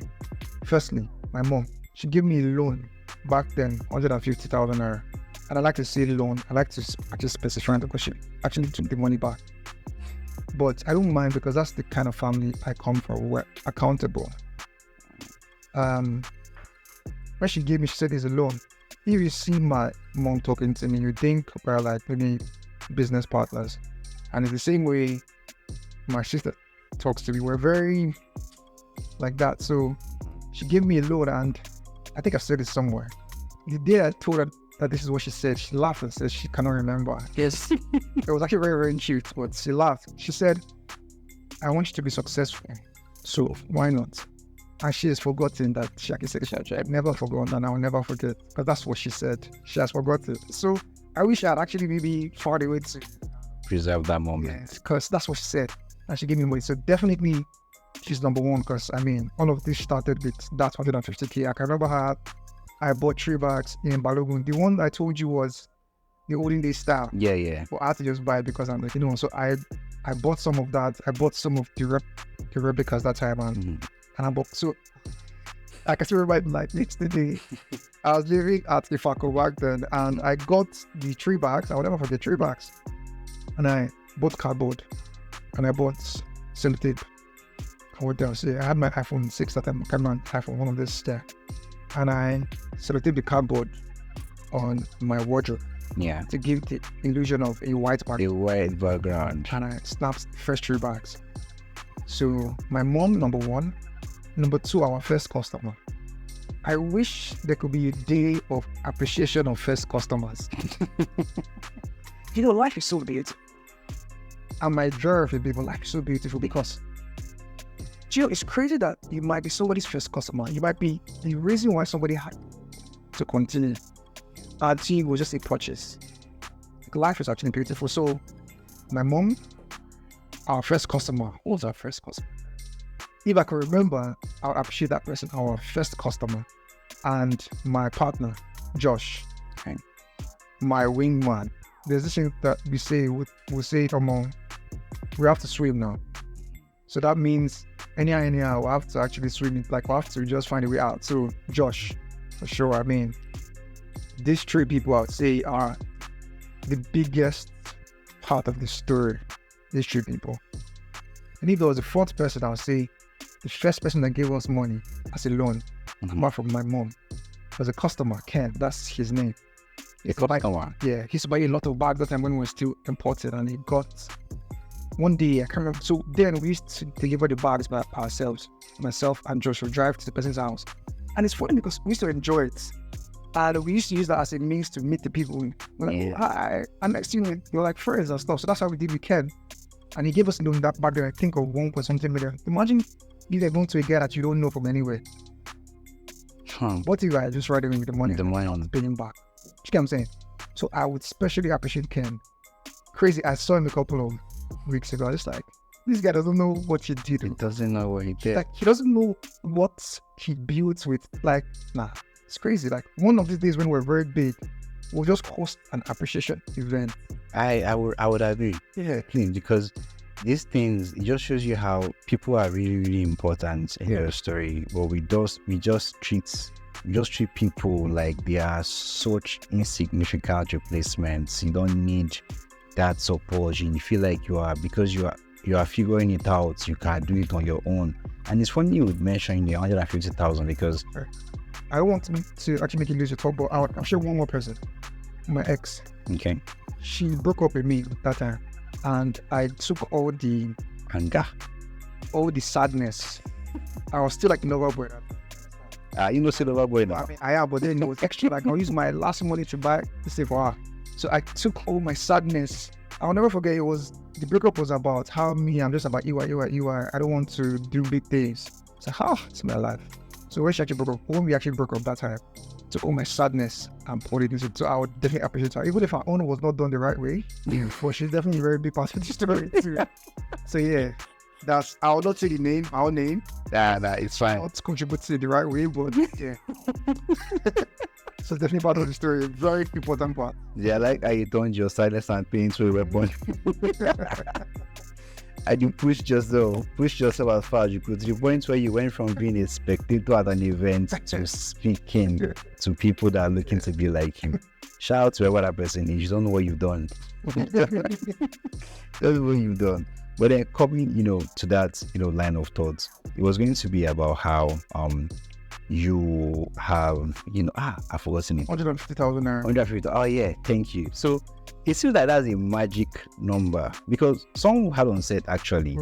Firstly, my mom. She gave me a loan back then, 150,000 naira. And I like to say loan. I like to actually specify because she actually took the money back. But I don't mind because that's the kind of family I come from. We're accountable. When she gave me, she said it's a loan. If you see my mom talking to me, you think we're like maybe business partners. And it's the same way my sister talks to me. We're very like that. So she gave me a loan, and I think I said it somewhere. The day I told her that this is what she said, she laughed and said she cannot remember. Yes. It was actually very, very cute, but she laughed. She said, I want you to be successful. So why not? And she has forgotten that she actually said, I've never forgotten and I'll never forget. Because that's what she said. She has forgotten. So I wish I had actually maybe found a way to preserve that moment. Yes, because that's what she said. And she gave me money. So definitely she's number one, because I mean, all of this started with that 150K. I can remember how I bought 3 bags in Balogun. The one I told you was the olden day style. Yeah. But I had to just buy it because I'm like, so I bought some of that. I bought some of the replicas that time, and I bought, so I can still remember like yesterday. I was living at Ifako back then, and I got the 3 bags. I will never forget 3 bags. And I bought cardboard, and I bought sellotape. I went down. So I had my iPhone 6 at the time, iPhone, one of this there. And I sellotape the cardboard on my wardrobe. Yeah. To give the illusion of a white background. A white background. And I snapped the first 3 bags. So my mom, number 1. Number 2, our first customer. I wish there could be a day of appreciation of first customers. Life is so beautiful. And my joy of people, life is so beautiful because it's crazy that you might be somebody's first customer. You might be the reason why somebody had to continue. Until it was just a purchase. Life is actually beautiful. So my mom, our first customer. Who was our first customer? If I can remember, I'll appreciate that person, our first customer. And my partner, Josh, okay. My wingman. There's this thing that we say, we'll say it among, we have to swim now. So that means anyhow, we'll have to actually swim it. Like, we'll have to just find a way out. So Josh, for sure. I mean, these 3 people, I would say, are the biggest part of the story. These 3 people. And if there was a 4th person, I would say the first person that gave us money as a loan, apart from my mom, was a customer, Ken. That's his name. A customer? Yeah, he used to buy a lot of bags that time when we were still imported, and he got one day, I can't remember. So then we used to deliver the bags by ourselves. Myself and Josh would drive to the person's house. And it's funny because we used to enjoy it. And we used to use that as a means to meet the people. We're like, hi. And next thing, you're like friends and stuff. So that's how we did with Ken. And he gave us a loan that back then, I think, of 1.something million. Imagine if they're going to a guy that you don't know from anywhere. What if I just write away with the money? The money on paying back. You get what I'm saying? So I would especially appreciate Ken. Crazy. I saw him a couple of weeks ago. I was like, this guy doesn't know what he did. He doesn't know what he did. Like, he doesn't know what he built with. Like, nah, it's crazy. Like, one of these days when we're very big, we'll just host an appreciation event. I would agree. Yeah. Because these things, it just shows you how people are really, really important in your story. But we just treat people like they are such insignificant replacements. You don't need that support. You feel like you are figuring it out. You can't do it on your own. And it's funny you would mention the 150,000 because I don't want to actually make it lose your talk, but I'll share one more person. My ex. Okay. She broke up with me at that time, and I took all the anger, all the sadness. I was still like lover boy. You know, still lover boy now. I mean, I am, but then it was extra. Like, I'll use my last money to buy this thing for her. So I took all my sadness. I'll never forget. The breakup was about how I'm just about EY. I don't want to do big things. So it's my life. So when we actually broke up that time, took all my sadness and poured it into it. So I would definitely appreciate her. Even if our own was not done the right way, but she's definitely a very big part of the story too. So yeah, I will not say our name. Nah, it's fine. Not contribute to it the right way, but yeah. So it's definitely part of the story. Very important part. Yeah, like how you turned your silence and pain to a weapon. And you pushed yourself as far as you could, to the point where you went from being a spectator at an event to speaking to people that are looking to be like you. Shout out to whoever that person is. You don't know what you've done. Don't know what you've done. But then coming, to that, line of thoughts, it was going to be about how you have, I've forgotten it. 150,000 naira. 150. Oh yeah, thank you. So it seems like that's a magic number, because someone who had on set actually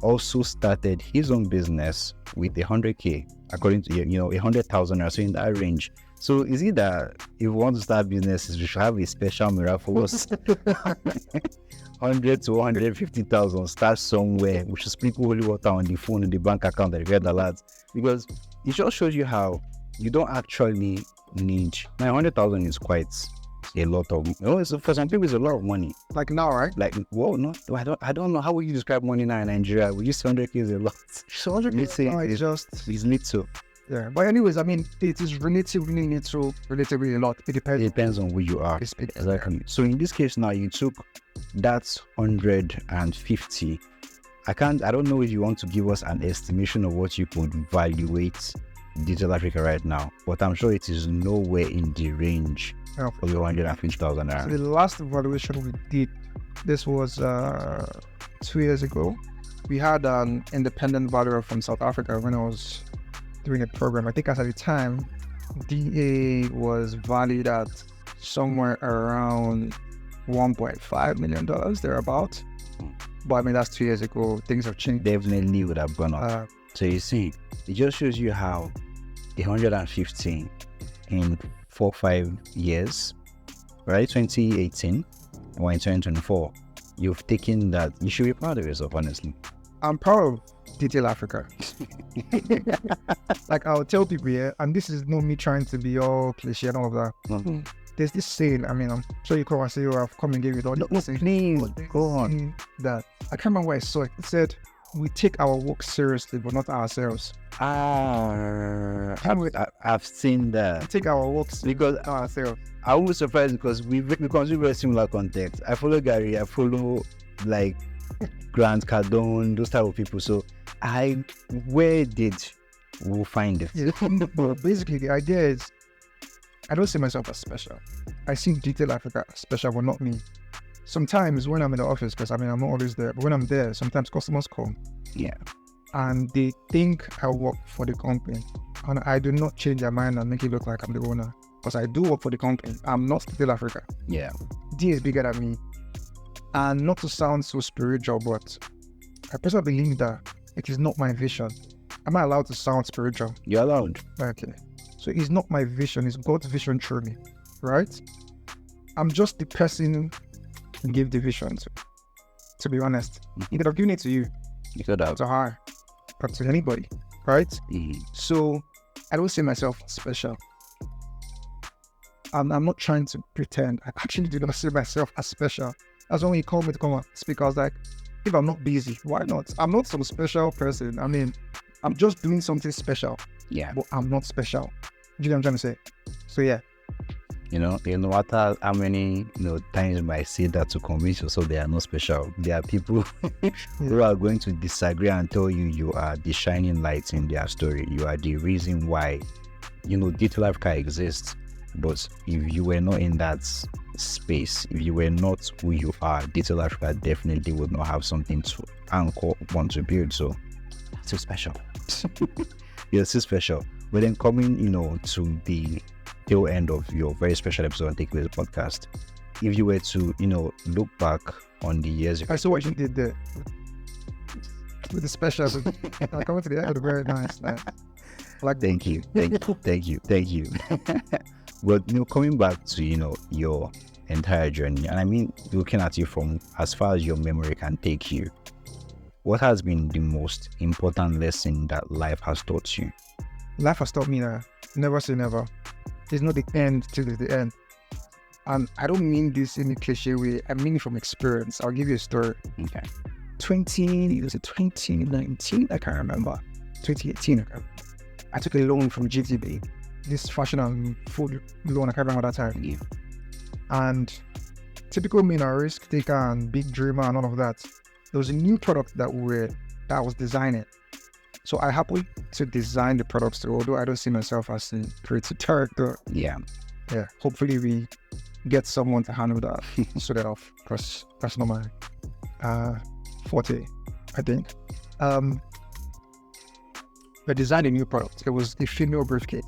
also started his own business with 100k, according to 100,000 or so, in that range. So is it that if we want to start businesses, we should have a special miraculous 100 to 150,000, start somewhere? We should sprinkle holy water on the phone, in the bank account, that get the lads, because it just shows you how you don't actually need. 900,000 is quite a lot of, for some people it's a lot of money. Like now, right? Like, well, no, I don't know, how would you describe money now in Nigeria? Would you say 100k is a lot? So 100k it's little. Yeah, but anyways, I mean, it is relatively a lot. It depends on who you are. Exactly. So in this case now, you took that 150. I don't know if you want to give us an estimation of what you could valuate Digital Africa right now, but I'm sure it is nowhere in the range of your 150,000 naira. So the last valuation we did, this was 2 years ago. We had an independent valuer from South Africa when I was doing a program. I think at the time, DA was valued at somewhere around $1.5 million, thereabout. But I mean, that's 2 years ago. Things have changed. Definitely would have gone up. So you see, it just shows you how the 115 in 4-5 years, right? 2018, or in 2024, you've taken that. You should be proud of yourself, honestly. I'm proud of Digital Africa. Like, I'll tell people here, and this is not me trying to be all cliche and all of that. Mm-hmm. There's this saying, I mean, I'm sure you come and say, I've come and gave you all this saying. Please, go on. That I can't remember where I saw it. It said, we take our work seriously, but not ourselves. I've seen that. We take our work seriously, because not ourselves. I was surprised because we consume very similar content. I follow Gary, I follow like Grant Cardone, those type of people. So where did we find it? Yeah. Well, basically, the idea is, I don't see myself as special. I see Digital Africa as special, but not me. Sometimes when I'm in the office, because I mean, I'm not always there, but when I'm there, sometimes customers come. Yeah. And they think I work for the company. And I do not change their mind and make it look like I'm the owner. Because I do work for the company. I'm not Digital Africa. Yeah. D is bigger than me. And not to sound so spiritual, but I personally believe that it is not my vision. Am I allowed to sound spiritual? You're allowed. Okay. So it's not my vision, it's God's vision through me, right? I'm just the person who gave the vision to be honest. He could have given it to you. You could have. To her, or to anybody, right? Mm-hmm. So I don't see myself special. I'm not trying to pretend. I actually do not see myself as special. That's when you called me to come and speak, I was like, if I'm not busy, why not? I'm not some special person. I mean, I'm just doing something special. Yeah. But I'm not special. Do you know what I'm trying to say? So yeah. No matter how many times you might say that to convince yourself they are not special, there are people who are going to disagree and tell you are the shining light in their story. You are the reason why Digital Africa exists. But if you were not in that space, if you were not who you are, Digital Africa definitely would not have something to anchor upon to build. So it's so special. You're so special. But then coming, to the tail end of your very special episode on Takeawayz podcast, if you were to, look back on the years, I saw what you did there with the special. I come to the end, very nice. Like, thank you. But coming back to your entire journey, and I mean looking at you from as far as your memory can take you, what has been the most important lesson that life has taught you? Life has taught me that never say never. It's not the end till it's the end. And I don't mean this in a cliche way. I mean it from experience. I'll give you a story. Okay. 2019? I can't remember. 2018. I took a loan from GTB. This fashion and food loan. I can't remember that time. Yeah. And typical me, a risk taker and big dreamer and all of that. there was a new product that I was designing. So I happened to design the products too, although I don't see myself as a creative director. Yeah. Hopefully we get someone to handle that, sort it off, because that's not my forte, I think. I designed a new product. It was a female briefcase.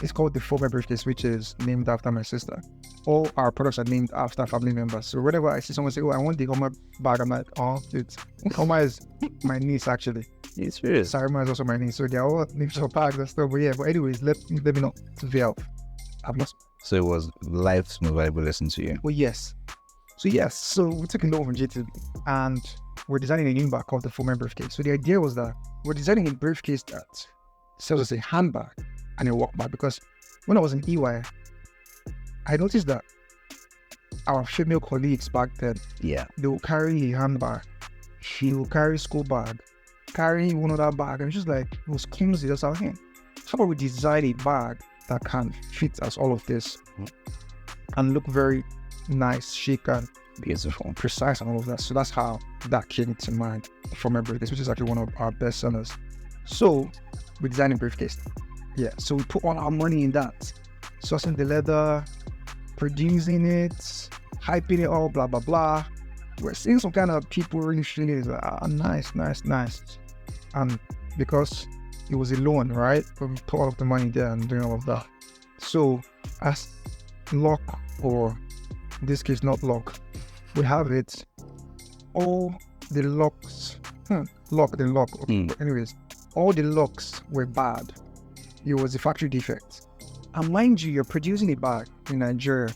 It's called the Former briefcase, which is named after my sister. All our products are named after family members. So whenever I see someone say, "Oh, I want the Homer bag," I'm like, "Oh, it's Homer is my niece actually." It's serious. Sarima is also my niece, so they're all names of bags and stuff. But yeah, but anyways, let me not veil. I've lost. So it was life's most valuable lesson to you. Well, yes. So we took a loan from JT and we're designing a new bag called the Former briefcase. So the idea was that we're designing a briefcase that sells as a handbag and a walk bag, because when I was in EY, I noticed that our female colleagues back then, they will carry a handbag, she will carry a school bag, carry one other bag, and it's just like, it was clumsy. That's our hand. How about we design a bag that can fit as all of this and look very nice, chic, and beautiful, precise, and all of that. So that's how that came to mind from a briefcase, which is actually one of our best sellers. So we designed a briefcase. So we put all our money in that, sourcing the leather, producing it, hyping it all, blah blah blah. We're seeing some kind of people really feeling it, nice, and because it was a loan, right? We put all of the money there and doing all of that. So as luck, or in this case not luck, we have it. All the locks, anyways, all the locks were bad. It was a factory defect. And mind you, you're producing a bag in Nigeria.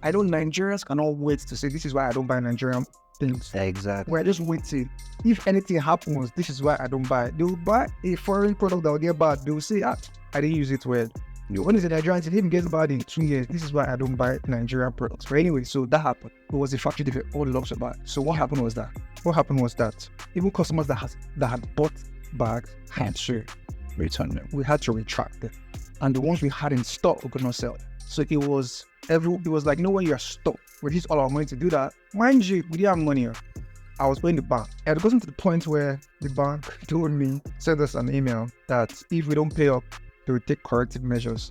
I know Nigerians cannot wait to say, this is why I don't buy Nigerian things. Exactly. We're just waiting. If anything happens, this is why I don't buy it. They will buy a foreign product that will get bad. They will say, I didn't use it well. When is a Nigerian, it even gets bad in 2 years. This is why I don't buy Nigerian products. But anyway, so that happened. It was a factory defect. All the locks were bad. So what happened was that even customers that had bought bags had to return them. We had to retract them. And the ones we had in stock, we could not sell. So it was like, when you're stuck, we used all our money to do that. Mind you, we didn't have money. I was paying the bank. It had gotten to the point where the bank told me, send us an email that if we don't pay up, they will take corrective measures.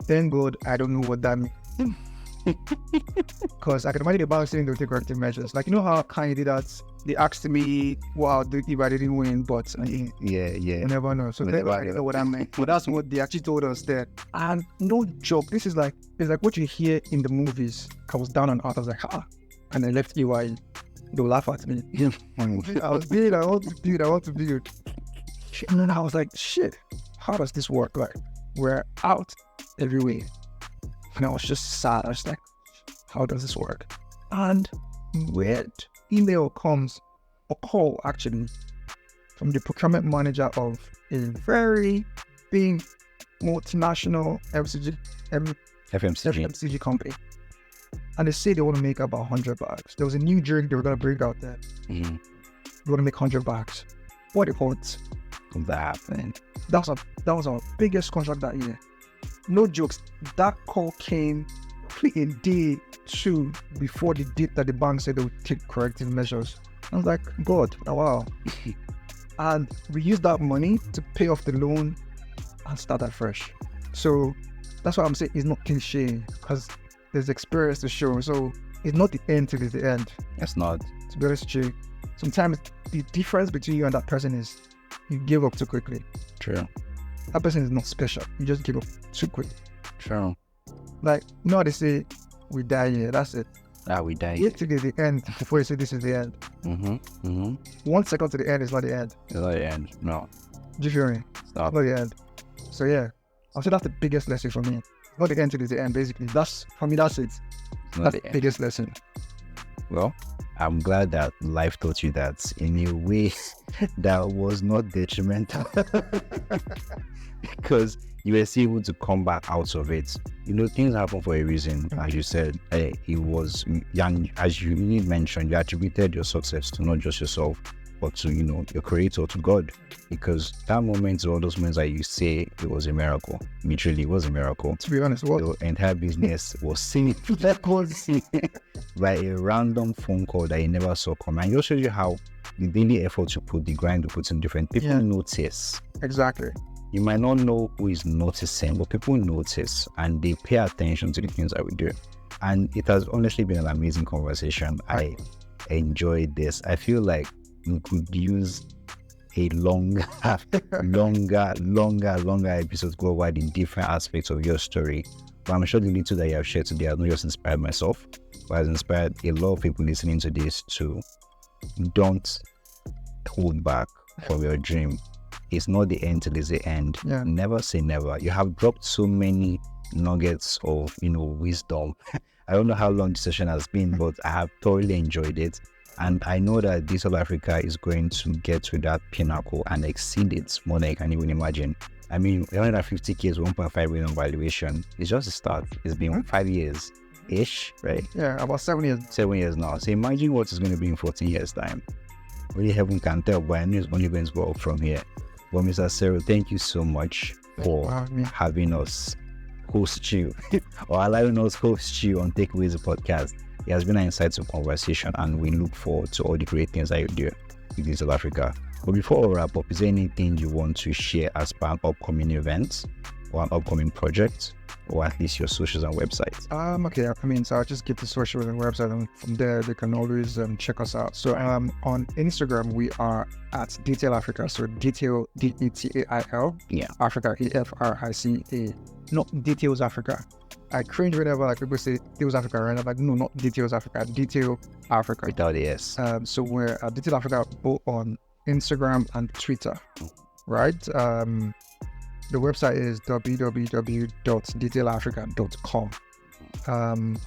Thank God, I don't know what that means. Because I can imagine the bank saying they'll take corrective measures. Like, you know how Kanye did that? They asked me what I'll do if I didn't win, but you never know. So I don't know what I meant. But that's what they actually told us there. And no joke, it's like what you hear in the movies. I was down and out. I was like, and I left EY. They will laugh at me. I was build. I want to build. And then I was like, shit, how does this work? Like, we're out everywhere. And I was just sad. I was like, how does this work? And weird email comes, or call actually, from the procurement manager of a very big multinational FMCG company. And they say they want to make about 100 bags. There was a new drink they were going to bring out there. They want to make 100 bags. What they call it? That. And that was our biggest contract that year. No jokes. That call came a day 2 before the date that the bank said they would take corrective measures. I was like, God, wow. And we used that money to pay off the loan and start afresh. So that's why I'm saying it's not cliche, because there's experience to show. So it's not the end till it's the end. It's not. To be honest with you, sometimes the difference between you and that person is you give up too quickly. True. That person is not special. You just give up too quick. True. Like, how they say, we die here, that's it. We die. Wait till the end before you say this is the end. 1 second to the end is not the end. It's not the end, no. Do you feel me? It's not the end. So yeah, I'll say that's the biggest lesson for me. Not the end till it's the end, basically. That's it. That's the biggest lesson. Well, I'm glad that life taught you that in a way that was not detrimental. Because you were still able to come back out of it. Things happen for a reason. As you said, it was young. As you mentioned, you attributed your success to not just yourself, but to your creator, to God. Because that moment, all those moments that you say, it was a miracle. Literally, it was a miracle. To be honest, what? The entire business was seen by a random phone call that you never saw come. And it just shows you how the daily effort you put, the grind you put in different people notice. Exactly. You might not know who is noticing, but people notice and they pay attention to the things that we do. And it has honestly been an amazing conversation. I enjoyed this. I feel like we could use a longer episode to go over the different aspects of your story. But I'm sure the little that you have shared today has not just inspired myself, but has inspired a lot of people listening to this too. Don't hold back from your dream. It's not the end till it's the end. Yeah. Never say never. You have dropped so many nuggets of wisdom. I don't know how long the session has been, but I have thoroughly enjoyed it. And I know that Digital Africa is going to get to that pinnacle and exceed it more than you can even imagine. I mean, 150K is 1.5 million valuation. It's just a start. It's been 5 years-ish, right? Yeah, about 7 years. 7 years now. So imagine what it's going to be in 14 years' time. Really heaven can tell, but I know it's only going to go up from here. But Mr. Sero, thank you so much for having us host you or allowing us host you on Takeawayz podcast. It has been an insightful conversation and we look forward to all the great things that you do with Digital Africa. But before we wrap up, is there anything you want to share as per an upcoming event or an upcoming project, or at least your socials and websites? Okay, I mean, so I'll just get the socials and website, and from there they can always check us out. So on Instagram we are at Detail Africa. So Detail, DETAIL, Africa, AFRICA. Not Details Africa. I cringe whenever like people say Details Africa, right? I'm like, no, not Details Africa, Detail Africa. Without the S. So we're at Detail Africa both on Instagram and Twitter, right? The website is www.detailafrica.com.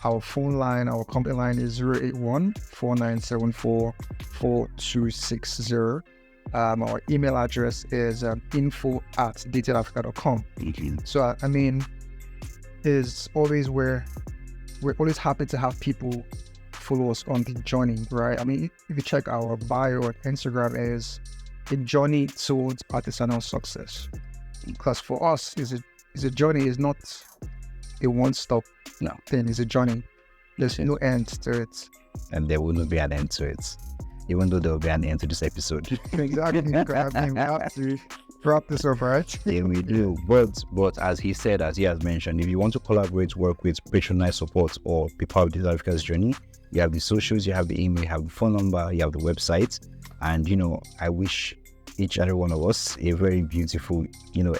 Our phone line, our company line is 081-4974-4260. Our email address is info@detailafrica.com. So I mean, is always where we're always happy to have people follow us on the journey, right? I mean, if you check our bio on Instagram, is a journey towards artisanal success. Because for us, is a journey, is not a one-stop thing. It's a journey. There's no end to it, and there will not be an end to it, even though there will be an end to this episode. Exactly. We have to wrap this up, right? Yeah, we do. But as he has mentioned, if you want to collaborate, work with, patronize, support, or be part of Digital Africa's journey, you have the socials, you have the email, you have the phone number, you have the website, and I wish each and every one of us a very beautiful,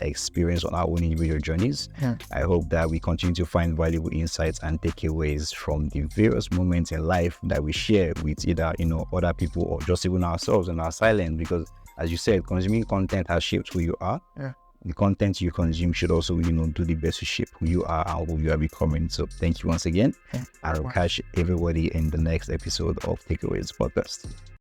experience on our own individual journeys. Yeah. I hope that we continue to find valuable insights and takeaways from the various moments in life that we share with either, other people or just even ourselves in our silence. Because as you said, consuming content has shaped who you are. Yeah. The content you consume should also, do the best to shape who you are and who you are becoming. So thank you once again. Yeah. I'll catch everybody in the next episode of Takeawayz podcast.